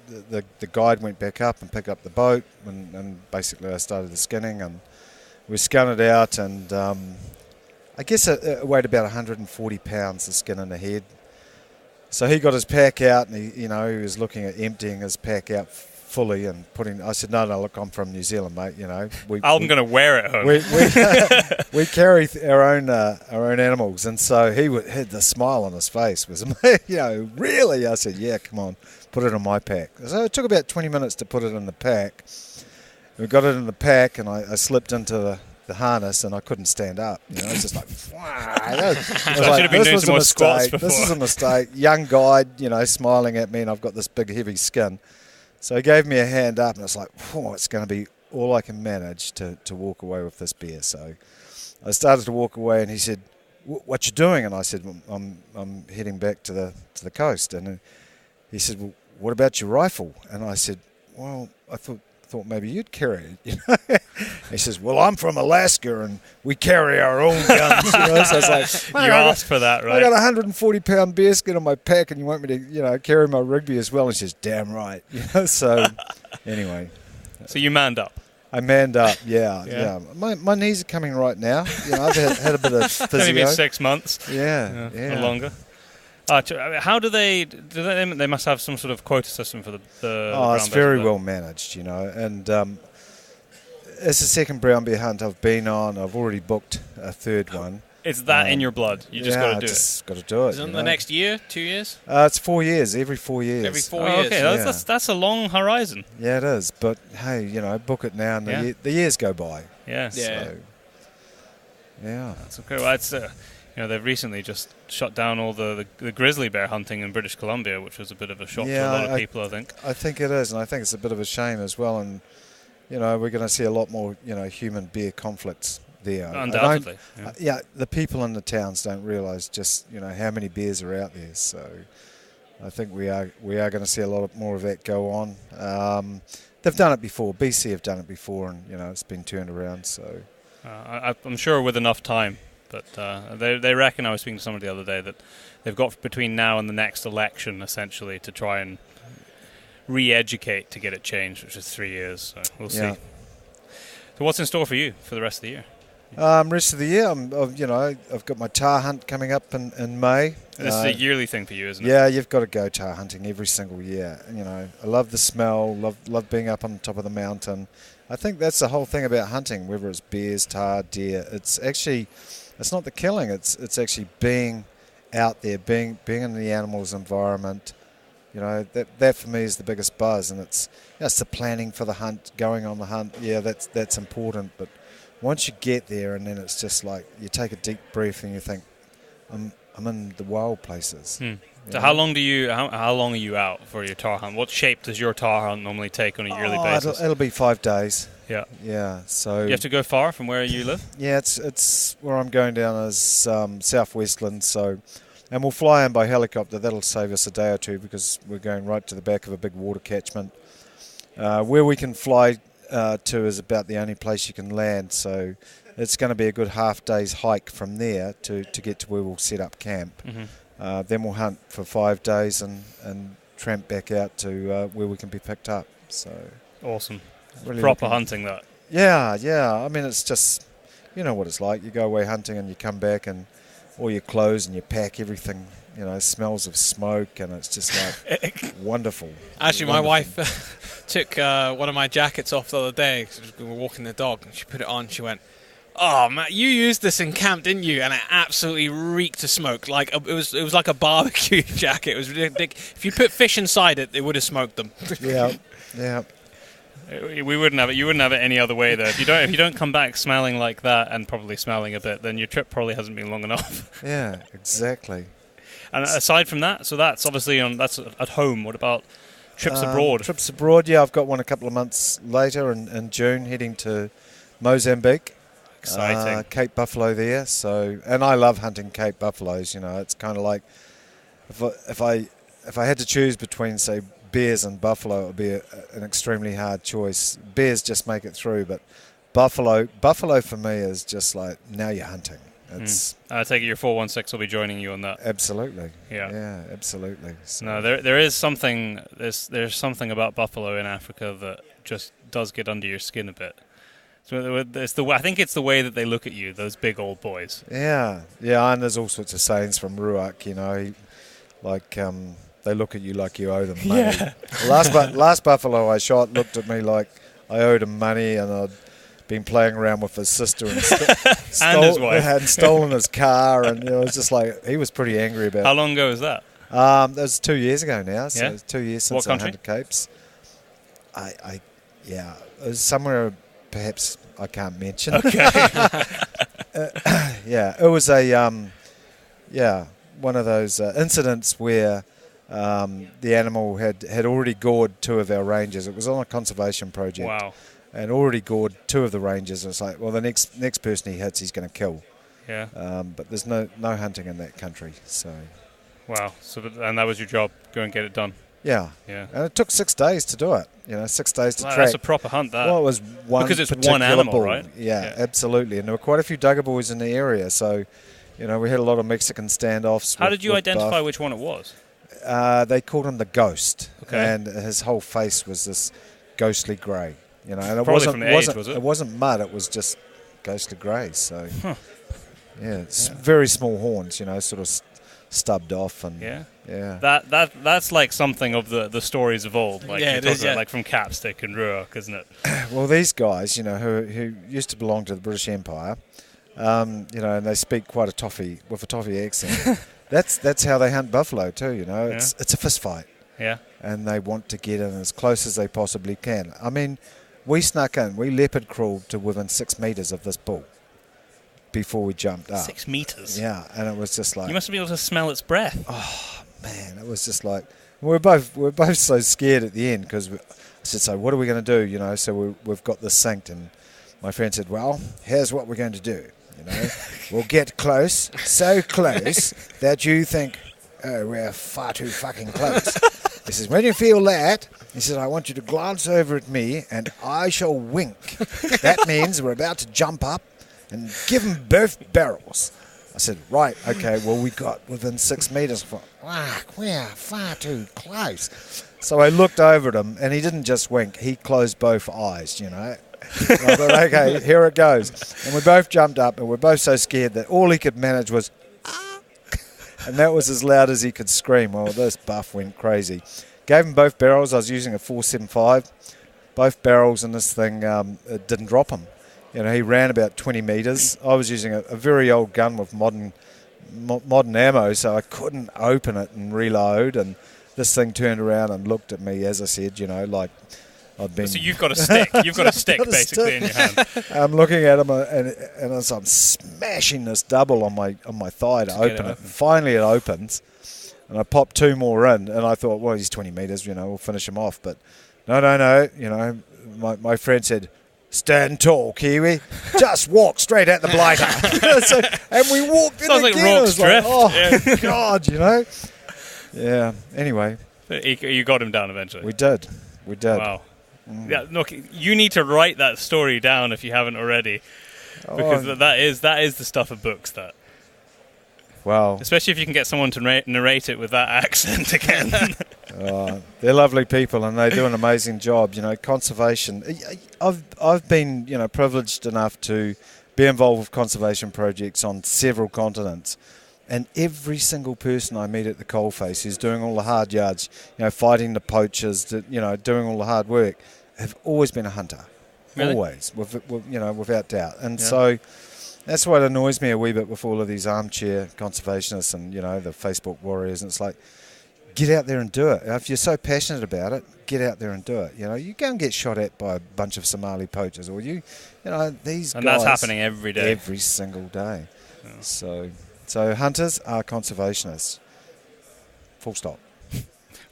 the guide went back up and picked up the boat, and basically I started the skinning, and we skun it out, and I guess it weighed about 140 pounds, the skin in the head. So he got his pack out, and he was looking at emptying his pack out fully and putting. I said, no, look, I'm from New Zealand, mate. I'm going to wear it home. We carry our own animals, and so he had the smile on his face. Was really? I said, yeah, come on, put it in my pack. So it took about 20 minutes to put it in the pack. We got it in the pack, and I slipped into the harness, and I couldn't stand up. It's just like, wow. I should have been doing some more squats before. This is a mistake. Young guide, smiling at me, and I've got this big, heavy skin. So he gave me a hand up, and it's like, it's going to be all I can manage to walk away with this bear. So I started to walk away, and he said, "What you doing?" And I said, "I'm heading back to the coast." And he said, "Well, what about your rifle?" And I said, "Well, I thought maybe you'd carry it." He says, "Well, I'm from Alaska and we carry our own guns." So I was like, you asked for that, right? I got a 140-pound bear skin on my pack, and you want me to, carry my Rigby as well? And he says, "Damn right." So anyway. So you manned up. I manned up, yeah. My knees are coming right now. I've had a bit of physio. It's only been 6 months. Yeah. Or longer. How do they must have some sort of quota system for the it's very well managed, and it's the second brown bear hunt I've been on. I've already booked a third one. It's that in your blood. You just got to do it. Just got to do it. Is it the next year, 2 years? It's 4 years. Every 4 years. Every 4 years. Okay, that's a long horizon. Yeah, it is. But hey, book it now, and the years go by. Yeah. So, yeah. That's okay. Well, it's they've recently just shut down all the grizzly bear hunting in British Columbia, which was a bit of a shock to a lot of people, I think. I think it is, and I think it's a bit of a shame as well. And we're going to see a lot more human bear conflicts there. Undoubtedly. The people in the towns don't realise just how many bears are out there. So I think we are going to see a lot more of that go on. They've done it before. BC have done it before, and it's been turned around. So I'm sure with enough time. But they reckon, I was speaking to somebody the other day, that they've got between now and the next election, essentially, to try and re-educate to get it changed, which is 3 years. So we'll see. So what's in store for you for the rest of the year? Rest of the year, I've got my tar hunt coming up in May. This is a yearly thing for you, isn't it? Yeah, you've got to go tar hunting every single year. I love the smell, love being up on top of the mountain. I think that's the whole thing about hunting, whether it's bears, tar, deer. It's not the killing. It's actually being out there, being in the animal's environment. That for me is the biggest buzz, and it's the planning for the hunt, going on the hunt. Yeah, that's important. But once you get there, and then it's just like you take a deep breath and you think, I'm in the wild places. So how long are you out for your tar hunt? What shape does your tar hunt normally take on a yearly basis? It'll be 5 days. Yeah. Yeah. So you have to go far from where you live? Yeah, it's where I'm going down is southwestland. So, and we'll fly in by helicopter. That'll save us a day or two because we're going right to the back of a big water catchment. Where we can fly to is about the only place you can land. So it's going to be a good half day's hike from there to get to where we'll set up camp. Mm-hmm. Then we'll hunt for 5 days and tramp back out to where we can be picked up. So awesome. Really proper hunting, that. Yeah. I mean, it's just, you know what it's like. You go away hunting and you come back and all your clothes and your pack, everything, smells of smoke, and it's just like wonderful. Actually, Wonderful. my wife took one of my jackets off the other day because we were walking the dog, and she put it on. She went, "Oh, Matt, you used this in camp, didn't you?" And it absolutely reeked of smoke. Like it was like a barbecue jacket. It was ridiculous. If you put fish inside it, it would have smoked them. Yeah. We wouldn't have it. You wouldn't have it any other way, though. If you don't come back smelling like that and probably smelling a bit, then your trip probably hasn't been long enough. Yeah, exactly. And aside from that, so that's obviously that's at home. What about trips abroad? Trips abroad, yeah. I've got one a couple of months later in June, heading to Mozambique. Exciting. Cape buffalo there. So, and I love hunting Cape buffaloes. It's kind of like if I had to choose between, say, bears and buffalo, it would be an extremely hard choice. Bears just make it through, but buffalo for me is just like, now you're hunting. It's I take it your 416 will be joining you on that. Absolutely. Yeah, absolutely. So. No, there is something. There's something about buffalo in Africa that just does get under your skin a bit. So I think it's the way that they look at you, those big old boys. Yeah, and there's all sorts of sayings from Ruak, they look at you like you owe them money. Yeah. Last buffalo I shot looked at me like I owed him money, and I'd been playing around with his sister and, and his wife. had stolen his car, and it was just like, he was pretty angry about it. How long ago was that? That was 2 years ago now. So Yeah? it's 2 years since What I hunted capes. It was somewhere perhaps I can't mention. Okay. It was one of those incidents where the animal had already gored 2 of our rangers. It was on a conservation project. Wow. And already gored 2 of the rangers. And it's like, well, the next person he hits, he's going to kill. Yeah. But there's no hunting in that country. So. Wow. And that was your job. Go and get it done. Yeah. And it took 6 days to do it. 6 days to track. That's a proper hunt, that. Well, it was one because it's particular one animal, bull. right? Yeah, absolutely. And there were quite a few Duggar boys in the area. So, we had a lot of Mexican standoffs. How did you identify which one it was? They called him the Ghost. Okay. And his whole face was this ghostly grey. And it probably from the age, was it? It wasn't mud. It was just ghostly grey. So, it's very small horns. Sort of stubbed off, and that's like something of the stories of old. Like it is, like from Capstick and Ruark, isn't it? Well, these guys, who used to belong to the British Empire, and they speak quite a toffee accent. That's how they hunt buffalo too. It's a fist fight. Yeah. And they want to get in as close as they possibly can. I mean, we snuck in. We leopard crawled to within 6 meters of this bull before we jumped up. 6 meters? Yeah, and it was just like... You must have been able to smell its breath. Oh, man, it was just like... We were both so scared at the end, because I said, so what are we going to do? So we've got this synced, and my friend said, well, here's what we're going to do. We'll get close, so close that you think, oh, we're far too fucking close. He says, when you feel that, he says, I want you to glance over at me and I shall wink. That means we're about to jump up and give him both barrels. I said, right, okay, well, we got within 6 meters. We're far too close. So I looked over at him, and he didn't just wink, he closed both eyes, I thought, okay, here it goes. And we both jumped up, and we're both so scared that all he could manage was, and that was as loud as he could scream. Well, this buff went crazy. Gave him both barrels. I was using a 4.75. Both barrels, and this thing it didn't drop him. He ran about 20 metres. I was using a very old gun with modern ammo, so I couldn't open it and reload. And this thing turned around and looked at me, as I said, like I'd been... So you've got a stick. You've got a stick, basically, in your hand. I'm looking at him, and as I'm smashing this double on my thigh to open it. And finally it opens, and I popped 2 more in, and I thought, well, he's 20 metres, we'll finish him off. But no, my friend said, stand tall, Kiwi. Just walk straight at the blighter. And we walked in Sounds again. like Rourke's drift. Oh, God, Yeah, anyway. You got him down eventually. We did. Wow. Yeah, look, you need to write that story down if you haven't already, because that is the stuff of books. That, wow, especially if you can get someone to narrate it with that accent again. They're lovely people, and they do an amazing job. Conservation. I've been privileged enough to be involved with conservation projects on several continents, and every single person I meet at the coalface who's doing all the hard yards, fighting the poachers, doing all the hard work, have always been a hunter. Really? Always, without doubt. And so that's what annoys me a wee bit with all of these armchair conservationists and the Facebook warriors. And it's like, get out there and do it. If you're so passionate about it, get out there and do it. You go and get shot at by a bunch of Somali poachers, or these guys. And that's happening every day. Every single day. Yeah. So hunters are conservationists. Full stop.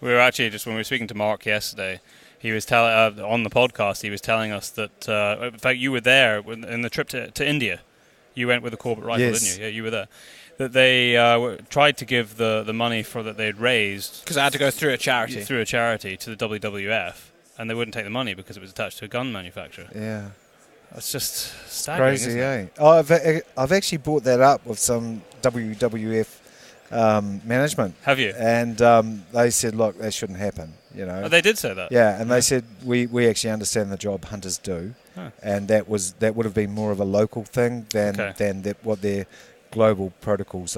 We were actually, just when we were speaking to Mark yesterday, he was telling on the podcast, he was telling us that, in fact, you were there in the trip to India. You went with a Corbett rifle, yes. didn't you? Yeah, you were there. That they tried to give the money that they'd raised, because I had to go through a charity to the WWF, and they wouldn't take the money because it was attached to a gun manufacturer. Yeah, that's just staggering. Crazy, isn't it? Oh, I've actually brought that up with some WWF management. Have you? And they said, look, that shouldn't happen. Oh, they did say that. Yeah, and they said we actually understand the job hunters do, and that would have been more of a local thing than what their global protocols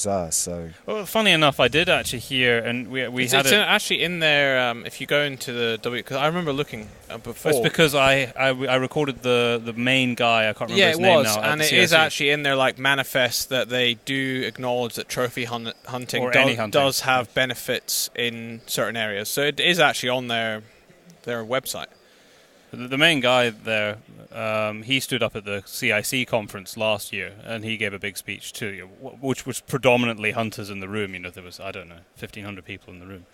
are. So, well, funny enough, I did actually hear, and we had it actually in there. If you go into the because I remember looking before. It's because I recorded the main guy. I can't remember his name now. And it is actually in their manifest that they do acknowledge that trophy hunting does have benefits in certain areas. So it is actually on their website. The main guy there, he stood up at the CIC conference last year, and he gave a big speech too, which was predominantly hunters in the room. There was, 1,500 people in the room,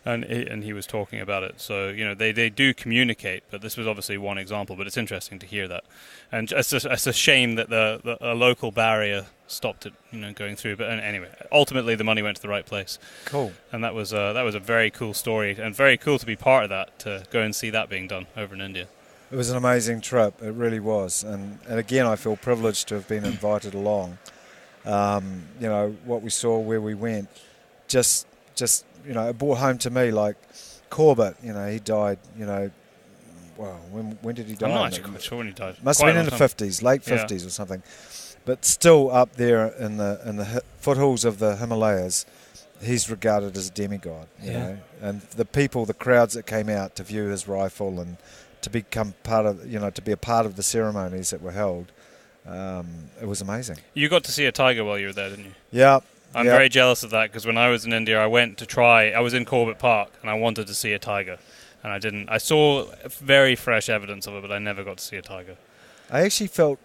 and he was talking about it. So they do communicate, but this was obviously one example. But it's interesting to hear that, and it's a shame that a local barrier stopped it, going through. But anyway, ultimately the money went to the right place. Cool. And that was a very cool story, and very cool to be part of that, to go and see that being done over in India. It was an amazing trip. It really was, and again, I feel privileged to have been invited along. What we saw, where we went, just it brought home to me like Corbett. He died. Wow, when did he die? I'm not actually quite sure when he died. Must have been in the 50s, late 50s or something. But still up there in the foothills of the Himalayas, he's regarded as a demigod. You know? And the crowds that came out to view his rifle and to become part of, to be a part of the ceremonies that were held, it was amazing. You got to see a tiger while you were there, didn't you? Yeah. I'm very jealous of that, because when I was in India, I was in Corbett Park, and I wanted to see a tiger, and I didn't. I saw very fresh evidence of it, but I never got to see a tiger. I actually felt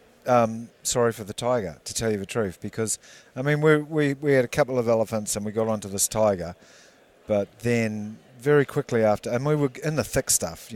sorry for the tiger, to tell you the truth, because we had a couple of elephants and we got onto this tiger, but then very quickly after, and we were in the thick stuff,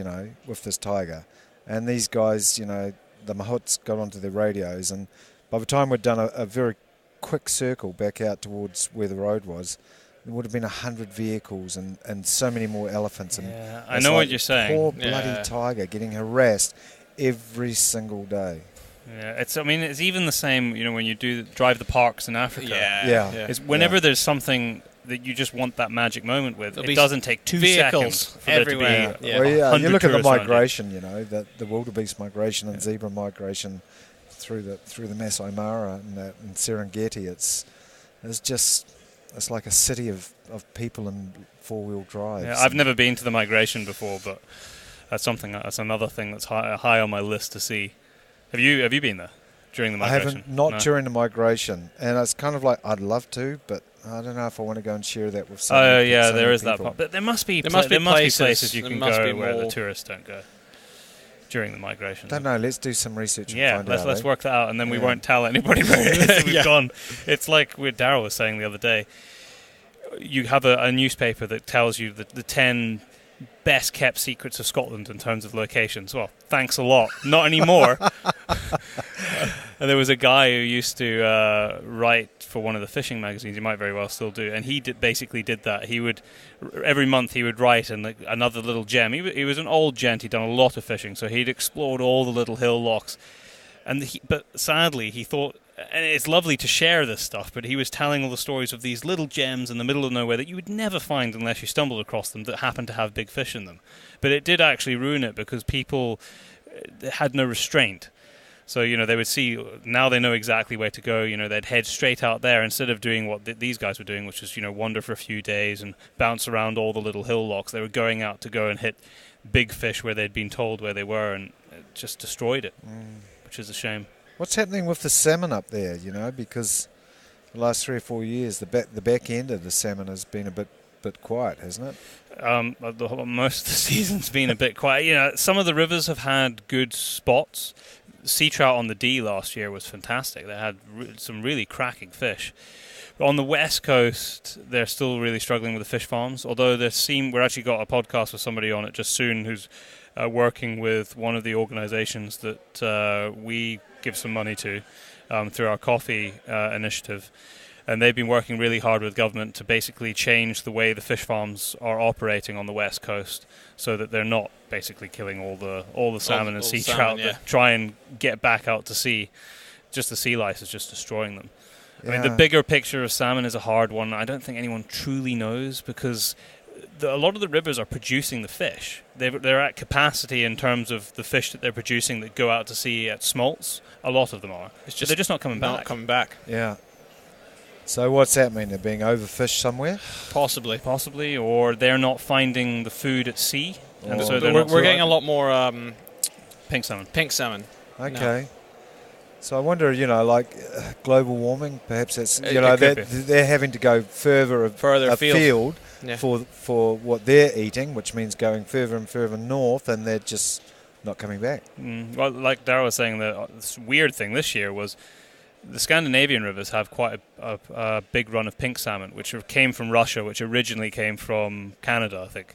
with this tiger, and these guys, the mahouts got onto their radios, and by the time we'd done a very quick circle back out towards where the road was, there would have been 100 vehicles and so many more elephants. And I know what you're saying. Poor bloody tiger getting harassed every single day. Yeah, it's even the same, when you drive the parks in Africa. Yeah. It's whenever there's something that you just want that magic moment with, it doesn't take 2 seconds for everywhere. there to be you look at the migration, the wildebeest migration and zebra migration through the Masai Mara and Serengeti. It's like a city of people in 4-wheel drives. Yeah, I've never been to the migration before, but that's another thing that's high on my list to see. Have you been there during the migration? I haven't, during the migration, and it's kind of like I'd love to, but I don't know if I want to go and share that with someone. There is that part. But there must be places you can go where the tourists don't go during the migration. Don't know. Let's do some research. And find out, let's work that out, and then we won't tell anybody where it is that we've gone. It's like what Darryl was saying the other day. You have a newspaper that tells you the 10 best kept secrets of Scotland in terms of locations. Well, thanks a lot. Not anymore. And there was a guy who used to write for one of the fishing magazines. He might very well still do. And he basically did that. He would every month he would write another little gem. He was an old gent. He'd done a lot of fishing, so he'd explored all the little hill locks. But sadly, he thought and it's lovely to share this stuff, but he was telling all the stories of these little gems in the middle of nowhere that you would never find unless you stumbled across them that happened to have big fish in them. But it did actually ruin it because people had no restraint. So, they would see, now they know exactly where to go, they'd head straight out there instead of doing what these guys were doing, which is, wander for a few days and bounce around all the little hill locks. They were going out to go and hit big fish where they'd been told where they were, and it just destroyed it, which is a shame. What's happening with the salmon up there, because the last 3 or 4 years, the back end of the salmon has been a bit quiet, hasn't it? Most of the season's been a bit quiet. Some of the rivers have had good spots. Sea trout on the Dee last year was fantastic. They had some really cracking fish. But on the west coast, they're still really struggling with the fish farms. Although we're actually got a podcast with somebody on it just soon who's working with one of the organisations that we give some money to through our coffee initiative. And they've been working really hard with government to basically change the way the fish farms are operating on the west coast, so that they're not basically killing all the salmon and sea trout that try and get back out to sea. Just the sea lice is just destroying them. Yeah. I mean, the bigger picture of salmon is a hard one. I don't think anyone truly knows, because a lot of the rivers are producing the fish. They're at capacity in terms of the fish that they're producing that go out to sea at smolts. A lot of them are. They're just not coming back. Yeah. So what's that mean? They're being overfished somewhere? Possibly, or they're not finding the food at sea. And so we're getting a lot more pink salmon. Okay. No. So I wonder, global warming, perhaps that's, they're having to go further afield for what they're eating, which means going further and further north, and they're just not coming back. Well, like Darryl was saying, this weird thing this year was the Scandinavian rivers have quite a big run of pink salmon, which came from Russia, which originally came from Canada, I think.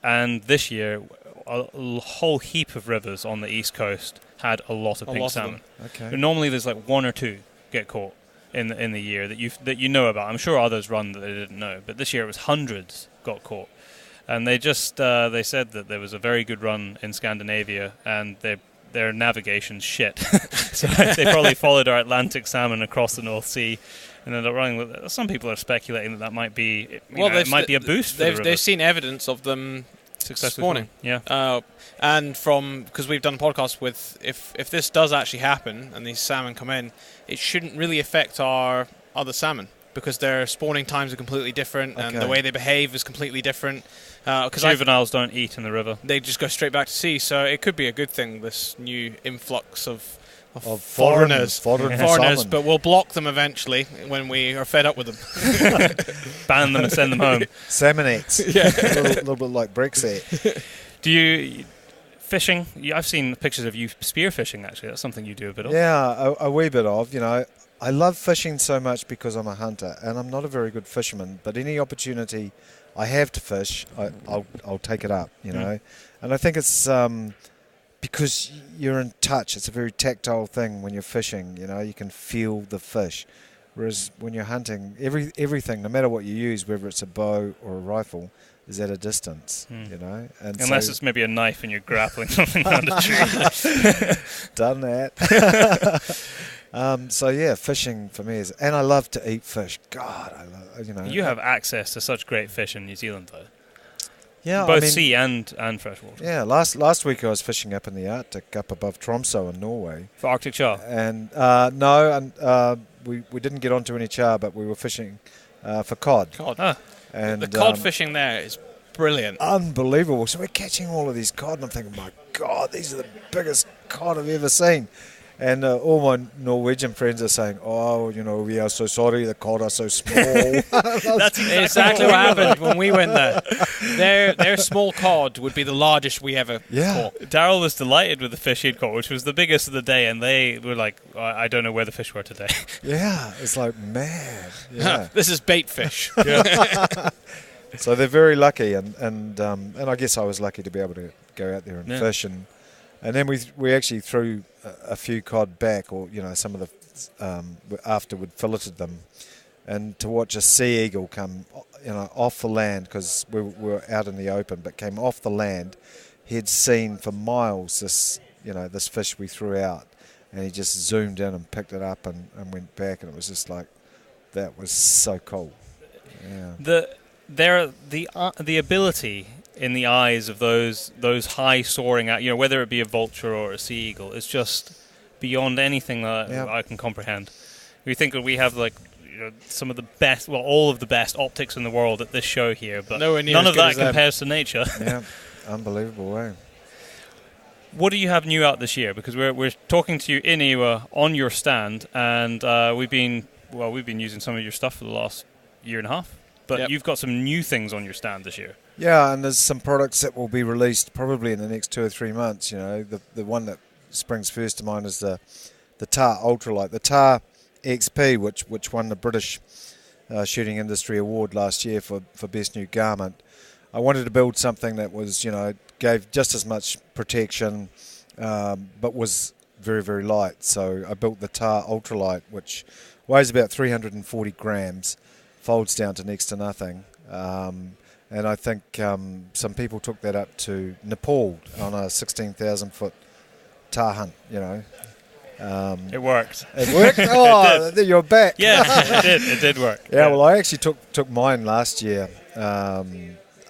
And this year, a whole heap of rivers on the east coast had a lot of pink salmon. Okay. Normally, there's like one or two get caught in the year that you know about. I'm sure others run that they didn't know, but this year it was hundreds got caught. And they said that there was a very good run in Scandinavia, and their navigation's shit. So they probably followed our Atlantic salmon across the North Sea and ended up running. Some people are speculating that might be it might be a boost for the river. They've seen evidence of them successfully spawning. Yeah. And because we've done a podcast with, if this does actually happen and these salmon come in, it shouldn't really affect our other salmon, because their spawning times are completely different, and the way they behave is completely different. Because juveniles don't eat in the river; they just go straight back to sea. So it could be a good thing, this new influx of foreigners, but we'll block them eventually when we are fed up with them. Ban them and send them home. Salmonettes, a little bit like Brexit. Do you fishing? I've seen pictures of you spearfishing. Actually, that's something you do a bit of. Yeah, a wee bit of. I love fishing so much because I'm a hunter, and I'm not a very good fisherman. But any opportunity I have to fish, I'll take it up. And I think it's because you're in touch. It's a very tactile thing when you're fishing. You can feel the fish, whereas when you're hunting, everything, no matter what you use, whether it's a bow or a rifle, is at a distance. And unless it's maybe a knife and you're grappling something around a tree. Done that. Fishing for me is, and I love to eat fish. God, I love, You have access to such great fish in New Zealand, though. Yeah, both sea and freshwater. Yeah, last week I was fishing up in the Arctic, up above Tromsø in Norway. For Arctic char? And we didn't get onto any char, but we were fishing for cod. And the cod fishing there is brilliant. Unbelievable. So we're catching all of these cod, and I'm thinking, my God, these are the biggest cod I've ever seen. And all my Norwegian friends are saying, we are so sorry, the cod are so small. That's exactly what happened when we went there. Their small cod would be the largest we ever caught. Darryl was delighted with the fish he'd caught, which was the biggest of the day, and they were like, I don't know where the fish were today. Yeah, it's like, man. Yeah. This is bait fish. So they're very lucky, and I guess I was lucky to be able to go out there and fish, and then we actually threw a few cod back, or some of the afterward filleted them, and to watch a sea eagle come off the land, because we were out in the open, but came off the land. He'd seen for miles this fish we threw out, and he just zoomed in and picked it up and went back, and it was just like, that was so cool. Yeah. The ability in the eyes of those high soaring, whether it be a vulture or a sea eagle, is just beyond anything that I can comprehend. We think that we have some of the best, all of the best optics in the world at this show here, but none of that compares to nature. Yeah, unbelievable way. What do you have new out this year? Because we're talking to you in Iwa on your stand, and we've been using some of your stuff for the last year and a half. But you've got some new things on your stand this year. Yeah, and there's some products that will be released probably in the next 2 or 3 months. The one that springs first to mind is the TAR Ultralight, the TAR XP, which won the British Shooting Industry Award last year for Best New Garment. I wanted to build something that was, gave just as much protection, but was very, very light. So I built the TAR Ultralight, which weighs about 340 grams, folds down to next to nothing. And I think some people took that up to Nepal on a 16,000-foot tar hunt, It worked. It worked? Oh, you're back. Yeah, it did work. Yeah, well, I actually took mine last year,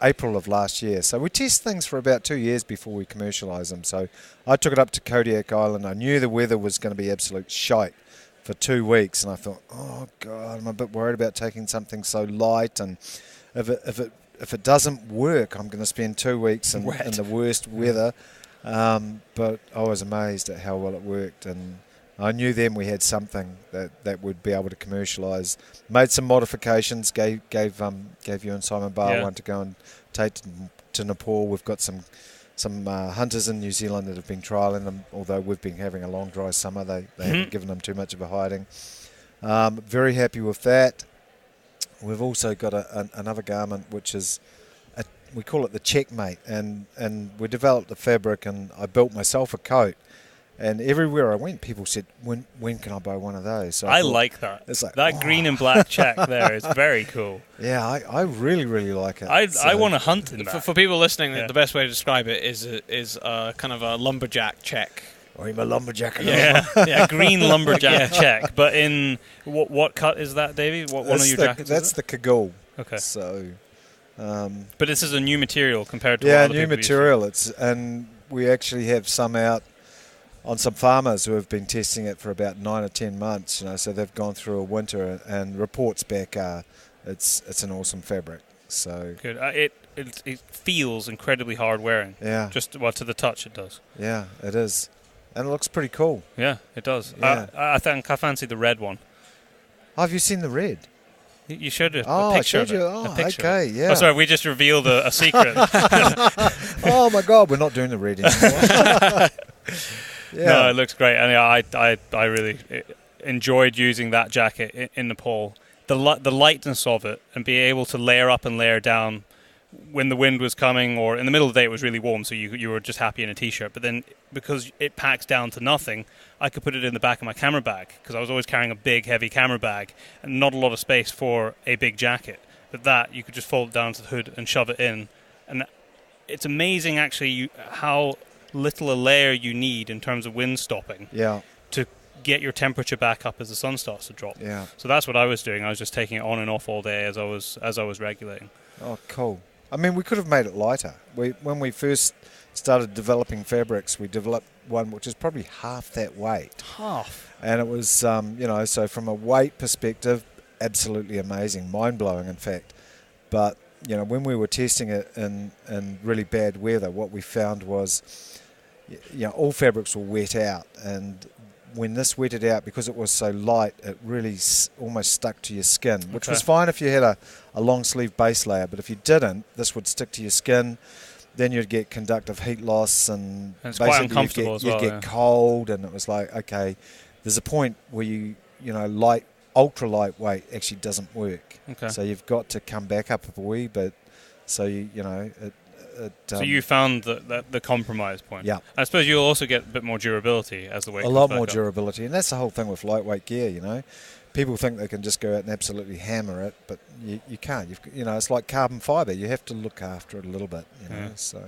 April of last year. So we test things for about 2 years before we commercialise them. So I took it up to Kodiak Island. I knew the weather was going to be absolute shite for 2 weeks, and I thought, oh God, I'm a bit worried about taking something so light, and if it doesn't work, I'm going to spend 2 weeks in the worst weather. But I was amazed at how well it worked, and I knew then we had something that would be able to commercialise. Made some modifications, gave you and Simon Barr one to go and take to Nepal. We've got some hunters in New Zealand that have been trialling them, although we've been having a long dry summer. They haven't given them too much of a hiding. Very happy with that. We've also got another garment which is, we call it the Checkmate, and we developed the fabric, and I built myself a coat, and everywhere I went people said, when can I buy one of those? So I thought, like that. It's like, that green and black check there is very cool. Yeah, I really, really like it. I want to hunt in that. For people listening, the best way to describe it is kind of a lumberjack check. I'm a lumberjack. Yeah, green lumberjack check. But in what cut is that, Davey? One of your jackets? That's the Kagul. Okay. So, but this is a new material compared to new material. And we actually have some out on some farmers who have been testing it for about 9 or 10 months. So they've gone through a winter, and reports back are it's an awesome fabric. So good. It feels incredibly hard wearing. Yeah. Just to the touch, it does. Yeah, it is. And it looks pretty cool. Yeah, it does. Yeah. I think I fancy the red one. Oh, have you seen the red? You showed a picture I showed of it. you. Oh, okay, yeah. Oh, sorry, we just revealed a secret. Oh, my God, we're not doing the red anymore. Yeah. No, it looks great. And I really enjoyed using that jacket in Nepal. The lightness of it, and being able to layer up and layer down when the wind was coming, or in the middle of the day it was really warm, so you were just happy in a t-shirt. But then because it packs down to nothing, I could put it in the back of my camera bag, because I was always carrying a big heavy camera bag and not a lot of space for a big jacket. But that you could just fold it down to the hood and shove it in, and it's amazing actually how little a layer you need in terms of wind stopping. Yeah. To get your temperature back up as the sun starts to drop. Yeah. So that's what I was doing. I was just taking it on and off all day as I was regulating. Oh, cool. I mean, we could have made it lighter. When we first started developing fabrics, we developed one which is probably half that weight. Half. And it was, so from a weight perspective, absolutely amazing, mind-blowing, in fact. But, when we were testing it in really bad weather, what we found was, all fabrics will wet out, and when this wetted out, because it was so light, it really almost stuck to your skin, which was fine if you had a long sleeve base layer, but if you didn't, this would stick to your skin. Then you'd get conductive heat loss, and it's quite uncomfortable as well. You'd get cold, and it was like, okay, there's a point where ultra lightweight actually doesn't work. Okay. So you've got to come back up a wee bit. So so you found the compromise point. Yeah. I suppose you'll also get a bit more durability as the weight comes a lot back more up. durability, and that's the whole thing with lightweight gear. People think they can just go out and absolutely hammer it, but you can't. It's like carbon fibre. You have to look after it a little bit. So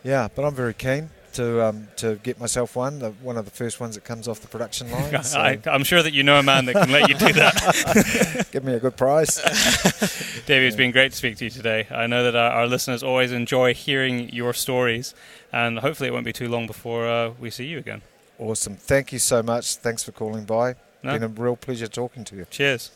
yeah, but I'm very keen. to get myself one of the first ones that comes off the production line. So I'm sure that you know a man that can let you do that. give me a good price. Davey, it's been great to speak to you today. I know that our listeners always enjoy hearing your stories, and hopefully it won't be too long before we see you again. Awesome. Thank you so much. Thanks for calling by. No. Been a real pleasure talking to you. Cheers.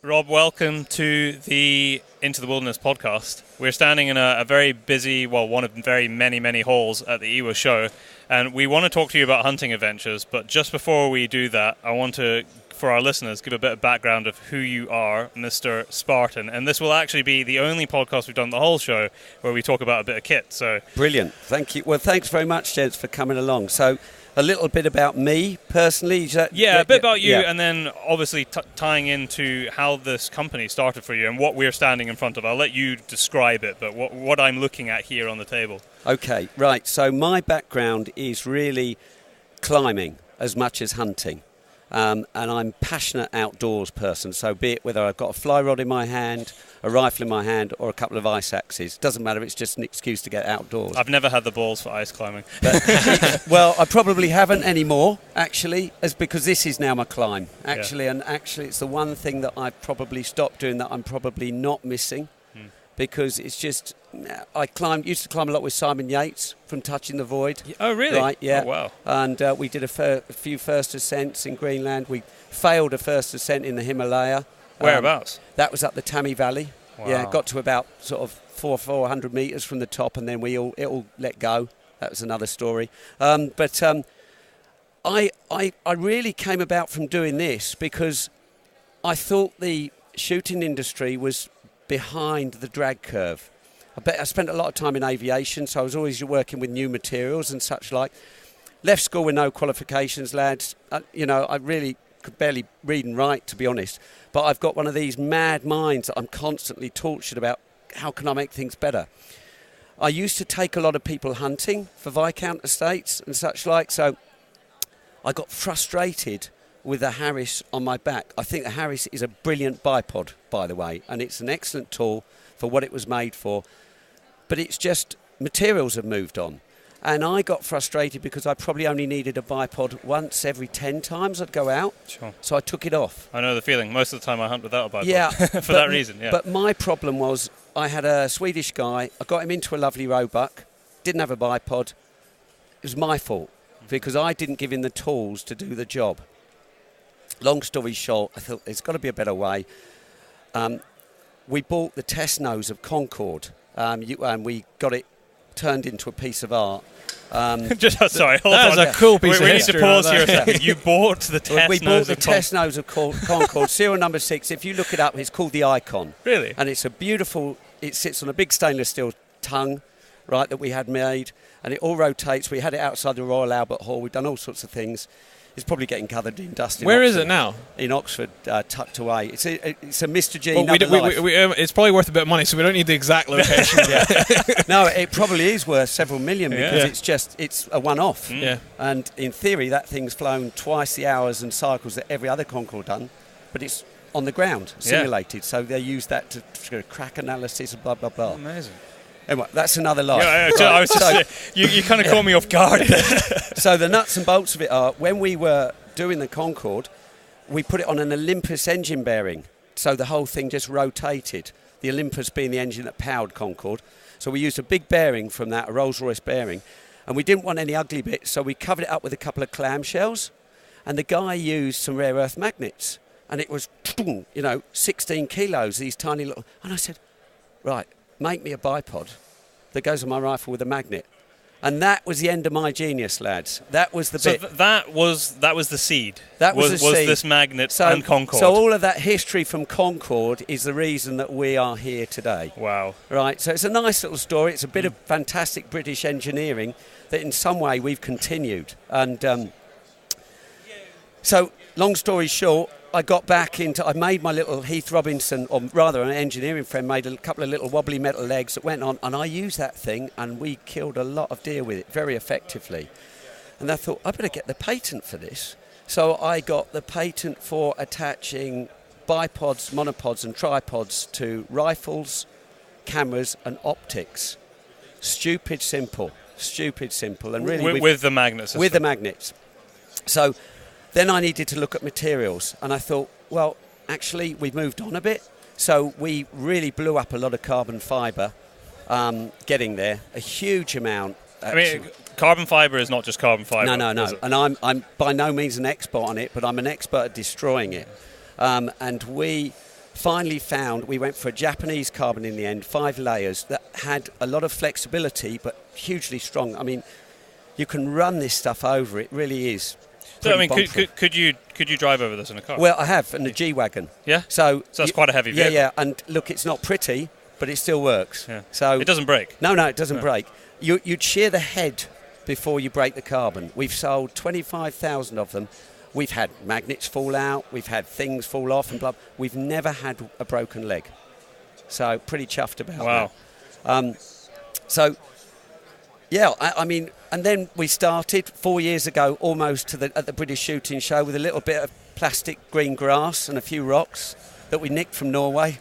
Rob, welcome to the Into the Wilderness podcast. We're standing in a very busy, one of very many halls at the IWA show, and we want to talk to you about hunting adventures, but just before we do that, I want to, for our listeners, give a bit of background of who you are, Mr. Spartan, and this will actually be the only podcast we've done the whole show where we talk about a bit of kit. So brilliant. Thank you. Well, thanks very much, gents, for coming along. So a little bit about me personally. A bit about you, and then obviously tying into how this company started for you and what we're standing in front of. I'll let you describe it, but what I'm looking at here on the table. Okay, right. So my background is really climbing as much as hunting. And I'm a passionate outdoors person, so be it whether I've got a fly rod in my hand, a rifle in my hand, or a couple of ice axes, doesn't matter, it's just an excuse to get outdoors. I've never had the balls for ice climbing. But, well, I probably haven't anymore, actually, as because this is now my climb, actually, and actually it's the one thing that I've probably stopped doing that I'm probably not missing, because it's just, used to climb a lot with Simon Yates from Touching the Void. Oh, really? Right, yeah. Oh, wow. And we did a few first ascents in Greenland. We failed a first ascent in the Himalaya. Whereabouts? That was up the Tammy Valley. Wow. Yeah, got to about sort of 400 metres from the top, and then it all let go. That was another story. But I really came about from doing this because I thought the shooting industry was behind the drag curve. I spent a lot of time in aviation, so I was always working with new materials and such like. Left school with no qualifications, lads. I really could barely read and write, to be honest. But I've got one of these mad minds that I'm constantly tortured about how can I make things better. I used to take a lot of people hunting for Viscount estates and such like, so I got frustrated with a Harris on my back. I think the Harris is a brilliant bipod, by the way, and it's an excellent tool for what it was made for. But it's just materials have moved on. And I got frustrated because I probably only needed a bipod once every 10 times I'd go out. Sure. So I took it off. I know the feeling. Most of the time I hunt without a bipod. Yeah. For that reason, yeah. But my problem was I had a Swedish guy. I got him into a lovely roebuck. Didn't have a bipod. It was my fault because I didn't give him the tools to do the job. Long story short, I thought there's got to be a better way. We bought the test nose of Concorde, and we got it turned into a piece of art. Sorry, hold that on. That is a cool piece of we history. We need to pause here a second. You bought the test We bought the of test nose of Concorde, serial number 6. If you look it up, it's called the Icon. Really? And it's a beautiful, it sits on a big stainless steel tongue, right, that we had made, and it all rotates. We had it outside the Royal Albert Hall. We've done all sorts of things. It's probably getting covered in dust. Where is it now? In Oxford, tucked away. It's a Mr. G. Well, it's probably worth a bit of money, so we don't need the exact location. No, it probably is worth several million because it's a one-off. Yeah. And in theory, that thing's flown twice the hours and cycles that every other Concorde done, but it's on the ground, simulated. So they use that to crack analysis, blah, blah, blah. Amazing. Anyway, that's another life. Yeah, I was just you kind of caught me off guard. So the nuts and bolts of it are, when we were doing the Concorde, we put it on an Olympus engine bearing. So the whole thing just rotated, the Olympus being the engine that powered Concorde. So we used a big bearing from that, a Rolls-Royce bearing, and we didn't want any ugly bits, so we covered it up with a couple of clamshells, and the guy used some rare earth magnets, and it was, 16 kilos, these tiny little... And I said, right, make me a bipod that goes on my rifle with a magnet. And that was the end of my genius, lads. That was the bit. That was the seed. That was the seed. Was this magnet and Concorde. So all of that history from Concorde is the reason that we are here today. Wow. Right, so it's a nice little story. It's a bit of fantastic British engineering that in some way we've continued. And so, long story short, I made my little Heath Robinson, or rather an engineering friend, made a couple of little wobbly metal legs that went on, and I used that thing, and we killed a lot of deer with it very effectively. And I thought, I better get the patent for this. So I got the patent for attaching bipods, monopods and tripods to rifles, cameras and optics. Stupid simple, and really with the magnet system. With the magnets. So then I needed to look at materials, and I thought, well, actually, we've moved on a bit. So we really blew up a lot of carbon fibre getting there, a huge amount. Actually. I mean, carbon fibre is not just carbon fibre. No. And I'm by no means an expert on it, but I'm an expert at destroying it. And we finally found, we went for a Japanese carbon in the end, 5 layers that had a lot of flexibility but hugely strong. I mean, you can run this stuff over. It really is. So, I mean, could you drive over this in a car? Well, I have, in the G-Wagon. Yeah? So that's quite a heavy vehicle. Yeah. And look, it's not pretty, but it still works. Yeah. So it doesn't break? No, it doesn't break. You'd shear the head before you break the carbon. We've sold 25,000 of them. We've had magnets fall out. We've had things fall off and blah. We've never had a broken leg. So pretty chuffed about that. So, yeah, I mean, and then we started 4 years ago almost at the British Shooting Show with a little bit of plastic green grass and a few rocks that we nicked from Norway.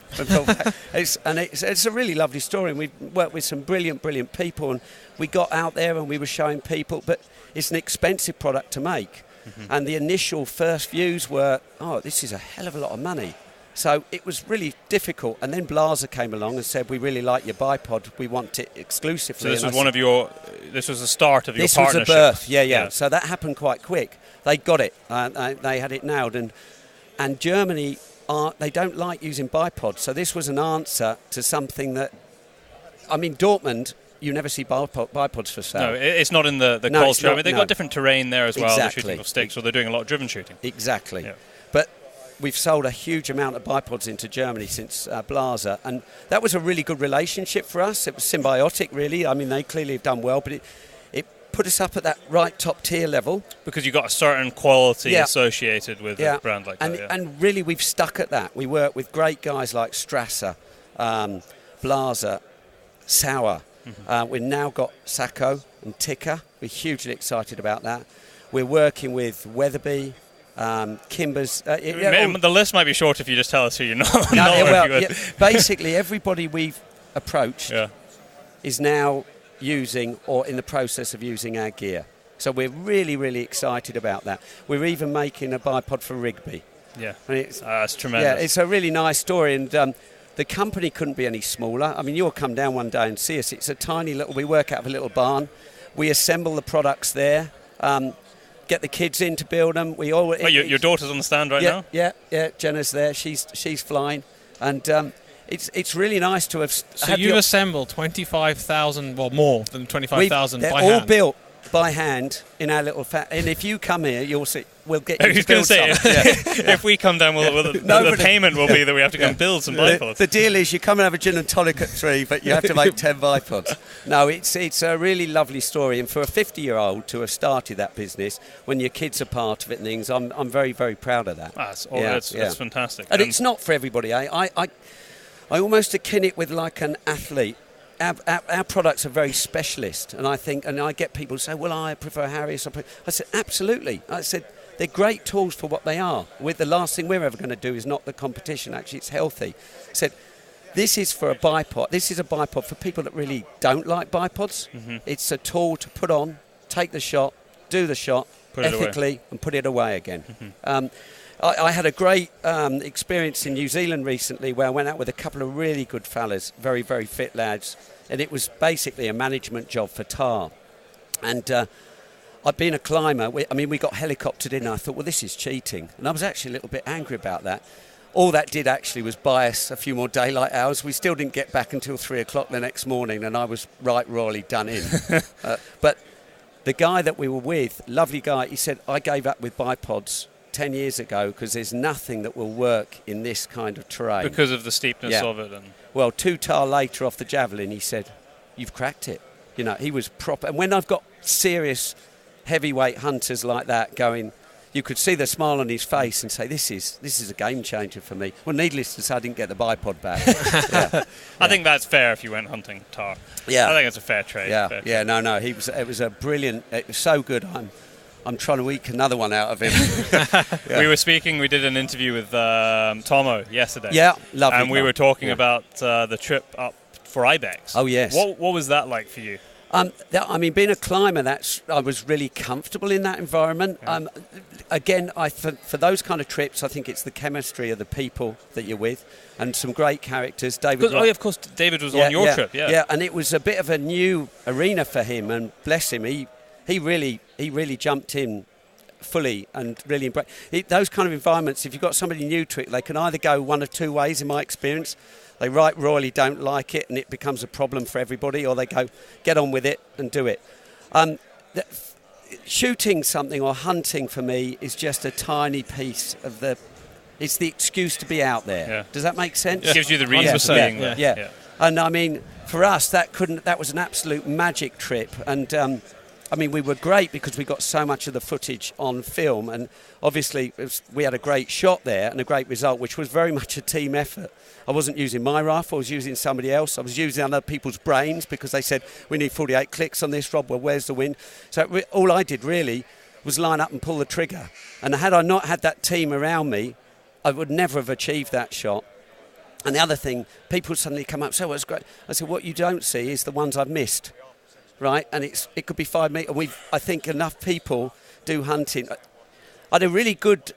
It's a really lovely story, and we worked with some brilliant people, and we got out there and we were showing people, but it's an expensive product to make. And the initial first views were, this is a hell of a lot of money. So it was really difficult. And then Blaser came along and said, we really like your bipod. We want it exclusively. So this was the start of your partnership. This was a birth, yeah. So that happened quite quick. They got it. They had it nailed. And Germany, they don't like using bipods. So this was an answer to something that, I mean, Dortmund, you never see bipods for sale. No, it's not in the culture. I mean, they've got different terrain there as well. They're shooting off sticks, or they're doing a lot of driven shooting. Exactly. Yeah. But we've sold a huge amount of bipods into Germany since Blaser, and that was a really good relationship for us. It was symbiotic, really. I mean, they clearly have done well, but it put us up at that right top tier level. Because you got a certain quality associated with a brand like that. And really, we've stuck at that. We work with great guys like Strasser, Blaser, Sauer. We've now got Sacco and Ticker. We're hugely excited about that. We're working with Weatherby, Kimbers. The list might be short if you just tell us who you're not. Basically, everybody we've approached is now using or in the process of using our gear. So we're really, really excited about that. We're even making a bipod for Rigby. Yeah, and that's tremendous. Yeah, it's a really nice story, and the company couldn't be any smaller. I mean, you'll come down one day and see us. It's a tiny little, we work out of a little barn. We assemble the products there, get the kids in to build them. Your daughter's on the stand right now? Yeah, Jenna's there. She's flying. And it's really nice to have... So you assemble 25,000, well, more than 25,000 by hand? They're all built by hand in our little and if you come here, you'll see. We'll get you to build some. If we come down, the payment will be that we have to come build some bipods. The deal is you come and have a gin and tonic at 3, but you have to make 10 bipods. No, it's a really lovely story, and for a 50-year-old to have started that business when your kids are part of it and things, I'm very, very proud of that. That's fantastic. And it's not for everybody. I almost akin it with like an athlete. Our products are very specialist, and I get people say, well, I prefer Harris. I said, absolutely. I said, they're great tools for what they are. The last thing we're ever going to do is not the competition. Actually, it's healthy. I said, this is for a bipod. This is a bipod for people that really don't like bipods. Mm-hmm. It's a tool to put on, take the shot, do the shot ethically, and put it away again. Mm-hmm. I had a great experience in New Zealand recently where I went out with a couple of really good fellas, very, very fit lads, and it was basically a management job for tar. And I'd been a climber. We got helicoptered in, and I thought, well, this is cheating. And I was actually a little bit angry about that. All that did actually was buy us a few more daylight hours. We still didn't get back until 3 o'clock the next morning, and I was right royally done in. But the guy that we were with, lovely guy, he said, I gave up with bipods 10 years ago because there's nothing that will work in this kind of terrain. Because of the steepness of it. Well, 2 tar later off the Javelin, he said, you've cracked it. You know, he was proper. And when I've got serious heavyweight hunters like that going, you could see the smile on his face and say, this is a game changer for me. Well, needless to say, I didn't get the bipod back. I think that's fair if you went hunting tar. Yeah. I think it's a fair trade. Yeah, no. It was a brilliant, it was so good. I'm trying to eke another one out of him. We did an interview with Tomo yesterday. Yeah, lovely. And we were talking about the trip up for ibex. Oh, yes. What was that like for you? I mean, being a climber, I was really comfortable in that environment. Yeah. Again, for those kind of trips, I think it's the chemistry of the people that you're with, and some great characters. David. Of course, David was on your trip. Yeah, and it was a bit of a new arena for him, and bless him, he really jumped in fully and really embraced those kind of environments. If you've got somebody new to it, they can either go one of two ways. In my experience, they right royally don't like it, and it becomes a problem for everybody, or they go, get on with it and do it. Shooting something or hunting for me is just a tiny piece of it's the excuse to be out there. Yeah. Does that make sense? It gives you the reason for being there. Yeah. And I mean, for us, that was an absolute magic trip. And I mean, we were great because we got so much of the footage on film, and obviously we had a great shot there and a great result, which was very much a team effort. I wasn't using my rifle, I was using somebody else. I was using other people's brains because they said, we need 48 clicks on this, Rob, well, where's the wind? So all I did really was line up and pull the trigger. And had I not had that team around me, I would never have achieved that shot. And the other thing, people suddenly come up and say, well, it's great. I said, what you don't see is the ones I've missed. Right, and it could be 5 metres. I think enough people do hunting. I had a really good.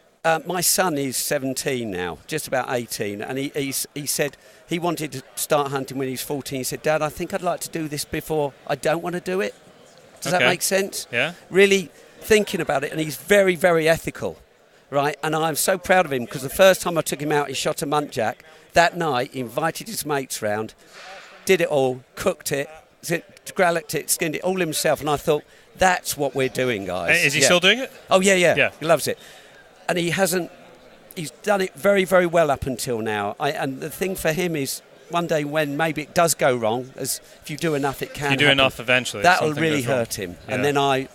My son is 17 now, just about 18, and he said he wanted to start hunting when he's 14. He said, Dad, I think I'd like to do this before I don't want to do it. Does that make sense? Yeah. Really thinking about it, and he's very, very ethical, right? And I'm so proud of him because the first time I took him out, he shot a muntjac. That night, he invited his mates round, did it all, cooked it. Grallocked it, skinned it all himself, and I thought, that's what we're doing, guys. Is he still doing it? Oh, yeah. He loves it. And he's done it very, very well up until now. And the thing for him is, one day when maybe it does go wrong, as if you do enough, it can happen. You do enough eventually. That'll really hurt him. Yeah. And then I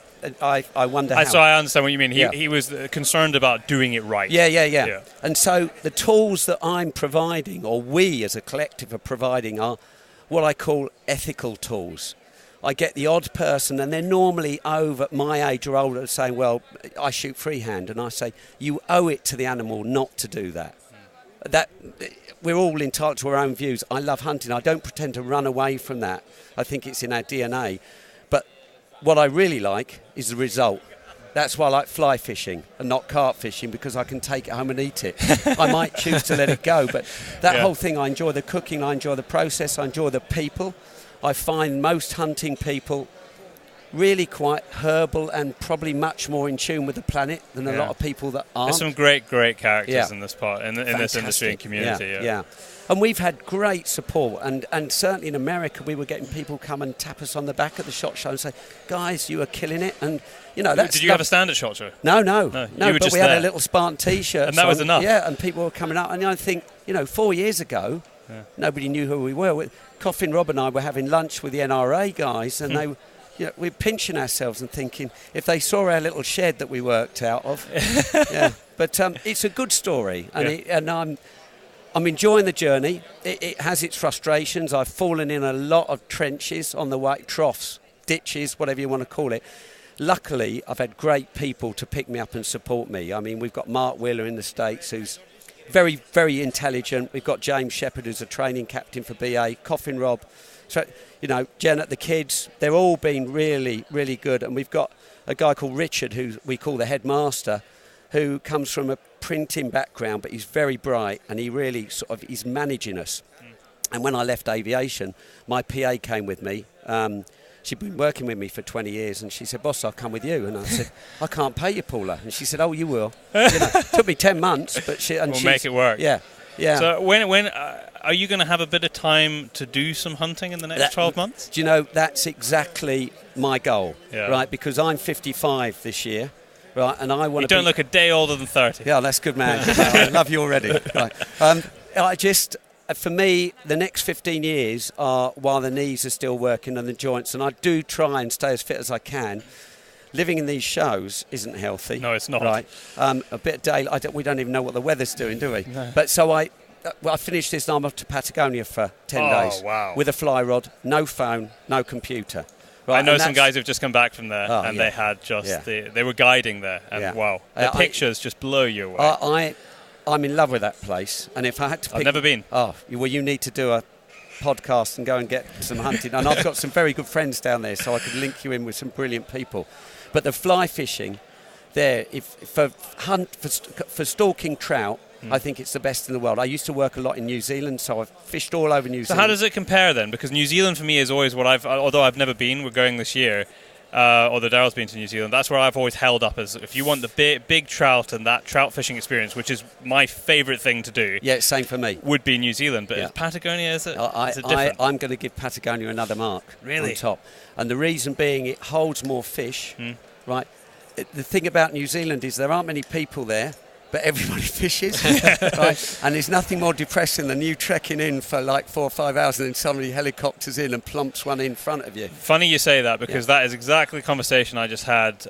wonder how. So I understand what you mean. He was concerned about doing it right. Yeah. And so the tools that I'm providing, or we as a collective are providing, are what I call ethical tools. I get the odd person, and they're normally over my age or older, saying, well, I shoot freehand. And I say, you owe it to the animal not to do that. That we're all entitled to our own views. I love hunting. I don't pretend to run away from that. I think it's in our DNA. But what I really like is the result. That's why I like fly fishing and not carp fishing, because I can take it home and eat it. I might choose to let it go, but that whole thing, I enjoy the cooking, I enjoy the process, I enjoy the people. I find most hunting people really quite herbal and probably much more in tune with the planet than a lot of people that aren't. There's some great characters in this part, in this industry and community. Yeah. And we've had great support, and certainly in America we were getting people come and tap us on the back at the SHOT Show and say, guys, you are killing it. And that's. Did you have a stand at SHOT Show? No, but we had a little Spartan t-shirt. And that was enough. Yeah, and people were coming out, and I think, 4 years ago, nobody knew who we were. Coffin Rob and I were having lunch with the NRA guys, and we're pinching ourselves and thinking, if they saw our little shed that we worked out of. But it's a good story, and I'm enjoying the journey. It has its frustrations. I've fallen in a lot of trenches on the way, troughs, ditches, whatever you want to call it. Luckily, I've had great people to pick me up and support me. I mean, we've got Mark Wheeler in the States, who's very, very intelligent. We've got James Shepherd, who's a training captain for BA, Coffin Rob. So, Janet, the kids, they're all been really, really good. And we've got a guy called Richard, who we call the headmaster, who comes from a printing background, but he's very bright, and he really he's managing us. And when I left aviation, my PA came with me. She'd been working with me for 20 years, and she said, boss, I'll come with you. And I said, I can't pay you, Paula. And she said, oh, you will. It took me 10 months, but we'll make it work. Yeah. So when are you going to have a bit of time to do some hunting in the next 12 months? Do you know, that's exactly my goal, right? Because I'm 55 this year. Right, and I want to. You don't look a day older than 30. Yeah, that's good, man. I love you already. Right. For me, the next 15 years are while the knees are still working and the joints, and I do try and stay as fit as I can. Living in these shows isn't healthy. No, it's not. Right. A bit of daylight. We don't even know what the weather's doing, do we? No. But so I finished this, and I'm off to Patagonia for 10 days. Wow. With a fly rod, no phone, no computer. Right, I know some guys who've just come back from there, they had they were guiding there, and wow, the pictures just blow you away. I'm in love with that place, and if I had to pick... I've never been. Oh, well, you need to do a podcast and go and get some hunting. And I've got some very good friends down there, so I could link you in with some brilliant people. But the fly fishing there, for stalking trout, I think it's the best in the world. I used to work a lot in New Zealand, so I've fished all over New Zealand. So how does it compare then? Because New Zealand for me is always what although I've never been, we're going this year, although Daryl's been to New Zealand, that's where I've always held up as if you want the big trout and that trout fishing experience, which is my favourite thing to do. Yeah, same for me. Would be New Zealand, but Patagonia, is it different? I'm going to give Patagonia another mark really? On top. And the reason being it holds more fish, right? The thing about New Zealand is there aren't many people there, but everybody fishes, right? And there's nothing more depressing than you trekking in for like 4 or 5 hours and then somebody helicopters in and plumps one in front of you. Funny you say that, because that is exactly the conversation I just had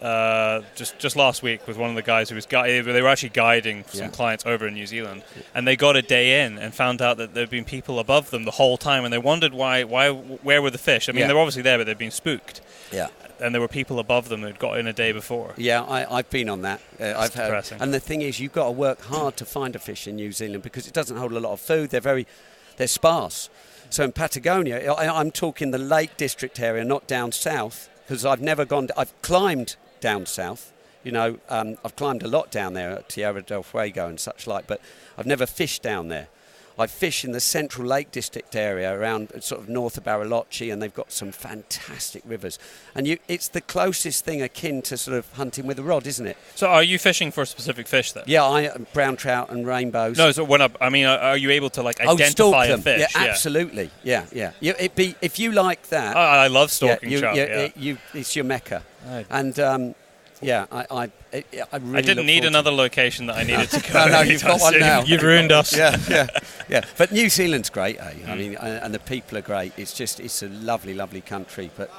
just last week with one of the guys who was they were actually guiding some clients over in New Zealand, and they got a day in and found out that there'd been people above them the whole time, and they wondered where were the fish? I mean, they're obviously there, but they've been spooked. Yeah. And there were people above them who'd got in a day before. Yeah, I've been on that. I've heard. And the thing is, you've got to work hard to find a fish in New Zealand because it doesn't hold a lot of food. They're sparse. So in Patagonia, I'm talking the Lake District area, not down south, because I've climbed down south. You know, I've climbed a lot down there at Tierra del Fuego and such like, but I've never fished down there. I fish in the central Lake District area around sort of north of Bariloche, and they've got some fantastic rivers. And it's the closest thing akin to sort of hunting with a rod, isn't it? So are you fishing for a specific fish then? Yeah, brown trout and rainbows. No, so are you able to like identify a fish? Yeah, absolutely. Yeah. If you like that. I love stalking trout. It's your mecca. And I really. I didn't need another location that I needed to go. No, you've got one now. You've ruined us. Yeah. But New Zealand's great, eh? I mean, and the people are great. It's a lovely, lovely country. But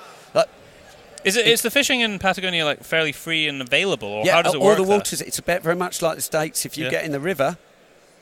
is the fishing in Patagonia like fairly free and available, or how does it work? All the waters. It's very much like the States. If you get in the river,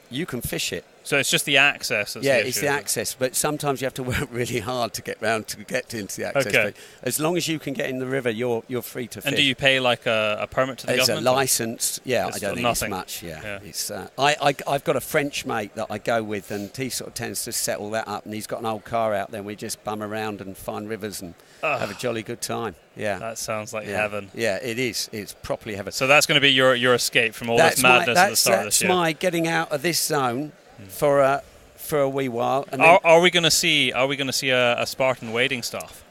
you can fish it. So it's just the access. That's the issue, it's the access, but sometimes you have to work really hard to get into the access. Okay. But as long as you can get in the river, you're free to fish. And do you pay like a permit to the government? It's a license. Yeah, I don't think nothing. It's much. Yeah. It's I've got a French mate that I go with, and he sort of tends to set all that up, and he's got an old car out there, and we just bum around and find rivers and have a jolly good time. Yeah, that sounds like heaven. Yeah, it is. It's properly heaven. So that's going to be your escape from all this madness at the start of this year. That's my getting out of this zone for a wee while. And are we going to see a Spartan wading staff?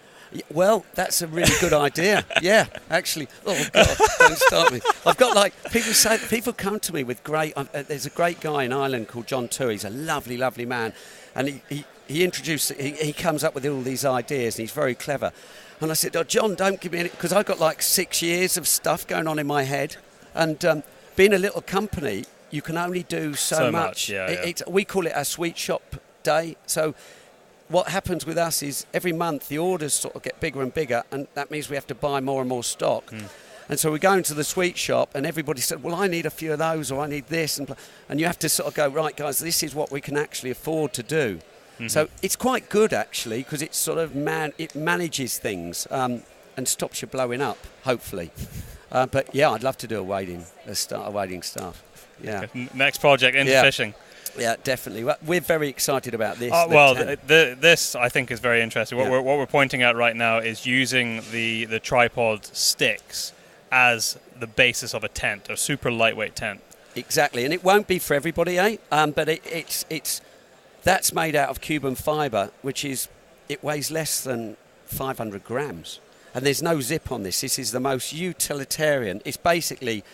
Well, that's a really good idea. Yeah, actually. Oh God, don't start me. I've got people come to me with great. There's a great guy in Ireland called John Too. He's a lovely, lovely man, and he comes up with all these ideas, and he's very clever. And I said, John, don't give me any, because I've got like 6 years of stuff going on in my head, and being a little company, you can only do so much. We call it our sweet shop day. So what happens with us is every month the orders sort of get bigger and bigger, and that means we have to buy more and more stock. And so we go into the sweet shop, and everybody said, well, I need a few of those, or I need this. And you have to sort of go, right, guys, this is what we can actually afford to do. So it's quite good, actually, because it's sort of it manages things and stops you blowing up, hopefully. But, yeah, I'd love to do a wading staff. Yeah. Okay. Next project into fishing. Yeah, definitely. We're very excited about this. This I think is very interesting. What we're pointing at right now is using the tripod sticks as the basis of a tent, a super lightweight tent. Exactly, and it won't be for everybody, but it's that's made out of Cuban fibre, it weighs less than 500 grams, and there's no zip on this. This is the most utilitarian. It's basically.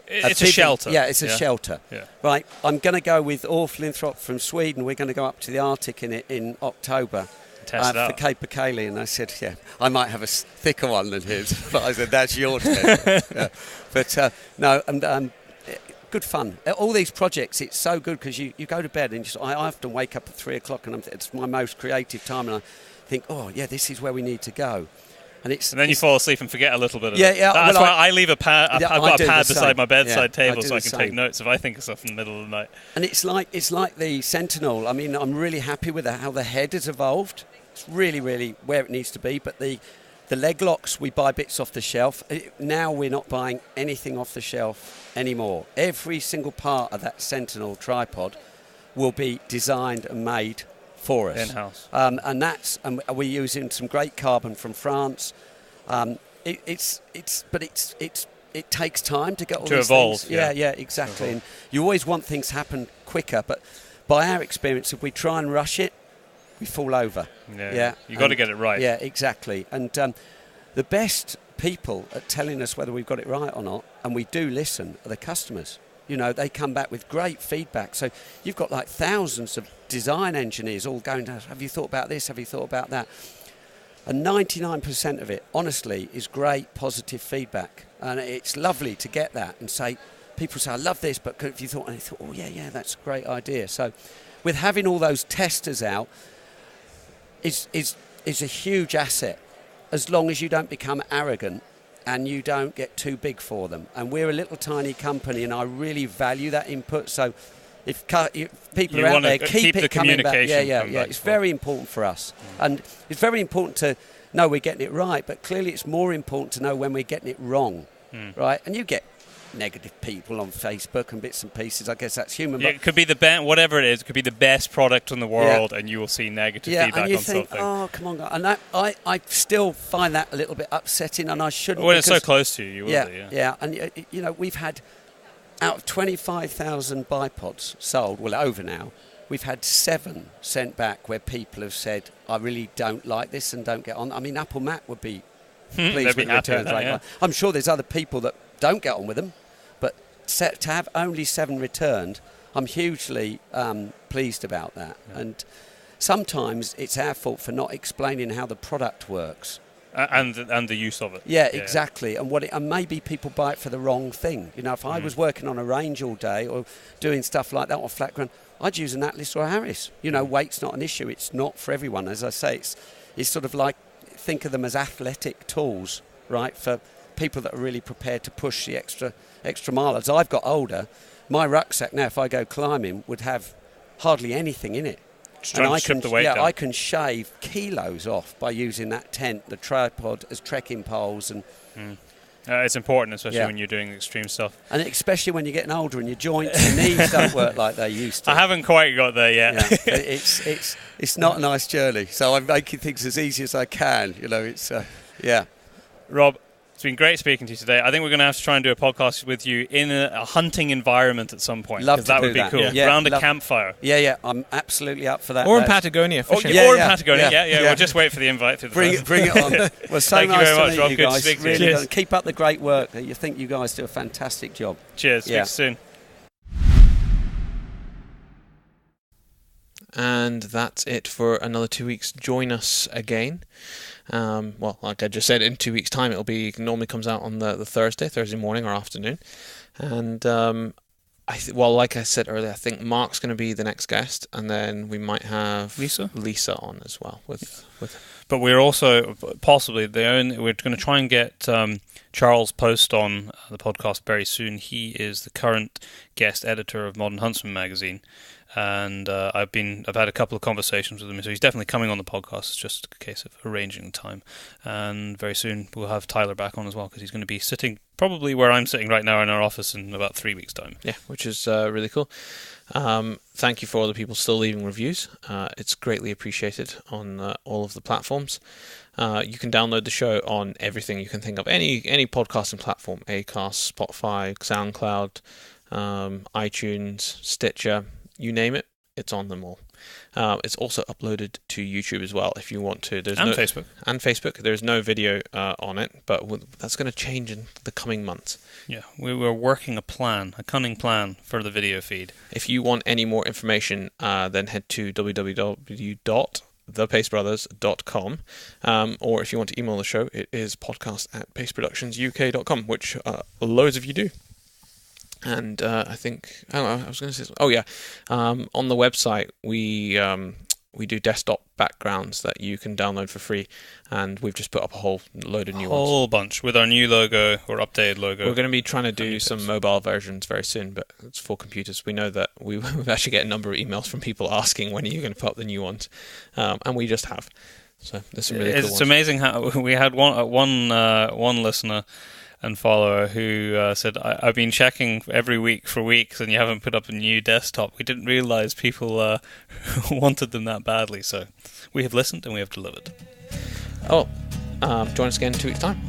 It's a shelter. Yeah, it's a shelter. Yeah. Right, I'm going to go with Orflinthrop from Sweden. We're going to go up to the Arctic in October for Cape Bacale. And I said, I might have a thicker one than his. But I said, that's your test. But no, and good fun. All these projects, it's so good because you go to bed and I often wake up at 3 o'clock and it's my most creative time. And I think, this is where we need to go. And then you fall asleep and forget a little bit of it. That's why I leave a pad. I've got a pad beside my bedside table so I can take notes if I think of stuff in the middle of the night. And it's like the Sentinel. I mean, I'm really happy with how the head has evolved. It's really, really where it needs to be. But the leg locks, we buy bits off the shelf. Now we're not buying anything off the shelf anymore. Every single part of that Sentinel tripod will be designed and made for us in-house. and we're using some great carbon from France. It takes time to get all to these evolve. things. Yeah, exactly. And you always want things to happen quicker, but by our experience, if we try and rush it, we fall over. Yeah. You got to get it right. Yeah, exactly. And the best people at telling us whether we've got it right or not, and we do listen, are the customers. You know, they come back with great feedback. So you've got like thousands of design engineers all going, have you thought about this? Have you thought about that? And 99% of it, honestly, is great positive feedback. And it's lovely to get that and say, people say, I love this, but if you thought, and they thought, oh, yeah, that's a great idea. So with having all those testers out is a huge asset, as long as you don't become arrogant and you don't get too big for them. And we're a little tiny company, and I really value that input. So if people are out there, keep it coming back. Yeah. It's very important for us. And it's very important to know we're getting it right, but clearly it's more important to know when we're getting it wrong, right? And you get negative people on Facebook and bits and pieces. I guess that's human. Yeah, but it could be whatever it is, it could be the best product in the world, and you will see negative feedback and you on think, something. oh, come on, guys. And that, I still find that a little bit upsetting, and I shouldn't. When it's so close to you, will be. Yeah. And, you know, we've had, out of 25,000 bipods sold, well, over now, we've had 7 sent back where people have said, I really don't like this and don't get on. I mean, Apple Mac would be pleased with returns. I'm sure there's other people that don't get on with them, but to have only 7 returned, I'm hugely pleased about that. Yeah. And sometimes it's our fault for not explaining how the product works. And the use of it. Yeah, exactly. And and maybe people buy it for the wrong thing. You know, if I was working on a range all day or doing stuff like that on flat ground, I'd use an Atlas or a Harris. You know, weight's not an issue. It's not for everyone. As I say, it's sort of like, think of them as athletic tools, right, for people that are really prepared to push the extra mile. As I've got older, my rucksack now, if I go climbing, would have hardly anything in it. And I can shave kilos off by using that tent, the tripod as trekking poles, and it's important, especially when you're doing extreme stuff, and especially when you're getting older and your joints and knees don't work like they used to. I haven't quite got there yet. It's not a nice journey, so I'm making things as easy as I can. You know, it's Rob, it's been great speaking to you today. I think we're going to have to try and do a podcast with you in a hunting environment at some point. Love to that do would be that. cool. Around a campfire. Yeah, I'm absolutely up for that. Or in Patagonia. In Patagonia. Yeah. We'll just wait for the invite. Bring it on. Well, so Thank nice you very much, to Rob. meet you Good guys. to speak to you. Really Cheers. Keep up the great work. You think you guys do a fantastic job. Cheers. Speak soon. And that's it for another 2 weeks. Join us again. Well, like I just said, in 2 weeks' time, it normally comes out on the Thursday morning or afternoon. And like I said earlier, I think Mark's going to be the next guest, and then we might have Lisa on as well. But we're also possibly we're going to try and get Charles Post on the podcast very soon. He is the current guest editor of Modern Huntsman magazine. And I've had a couple of conversations with him, so he's definitely coming on the podcast. It's just a case of arranging time. And very soon we'll have Tyler back on as well, because he's going to be sitting probably where I'm sitting right now in our office in about 3 weeks' time. Yeah, which is really cool. Thank you for all the people still leaving reviews. It's greatly appreciated on all of the platforms. You can download the show on everything you can think of, any podcasting platform: Acast, Spotify, SoundCloud, iTunes, Stitcher. You name it, it's on them all. It's also uploaded to YouTube as well if you want to. Facebook. And Facebook. There's no video on it, but that's going to change in the coming months. Yeah, we were working a cunning plan for the video feed. If you want any more information, then head to www.thepacebrothers.com, or if you want to email the show, it is podcast@paceproductionsuk.com, which loads of you do. And I think, I was going to say, on the website we do desktop backgrounds that you can download for free, and we've just put up a whole load of new ones. A whole bunch with our new logo or updated logo. We're going to be trying to do some mobile versions very soon, but it's for computers. We know that we've actually get a number of emails from people asking when are you going to put up the new ones, and we just have. So there's some really cool ones. It's amazing how we had one listener and follower who said, I've been checking every week for weeks and you haven't put up a new desktop. We didn't realise people wanted them that badly, so we have listened and we have delivered. Oh, join us again in 2 weeks' time.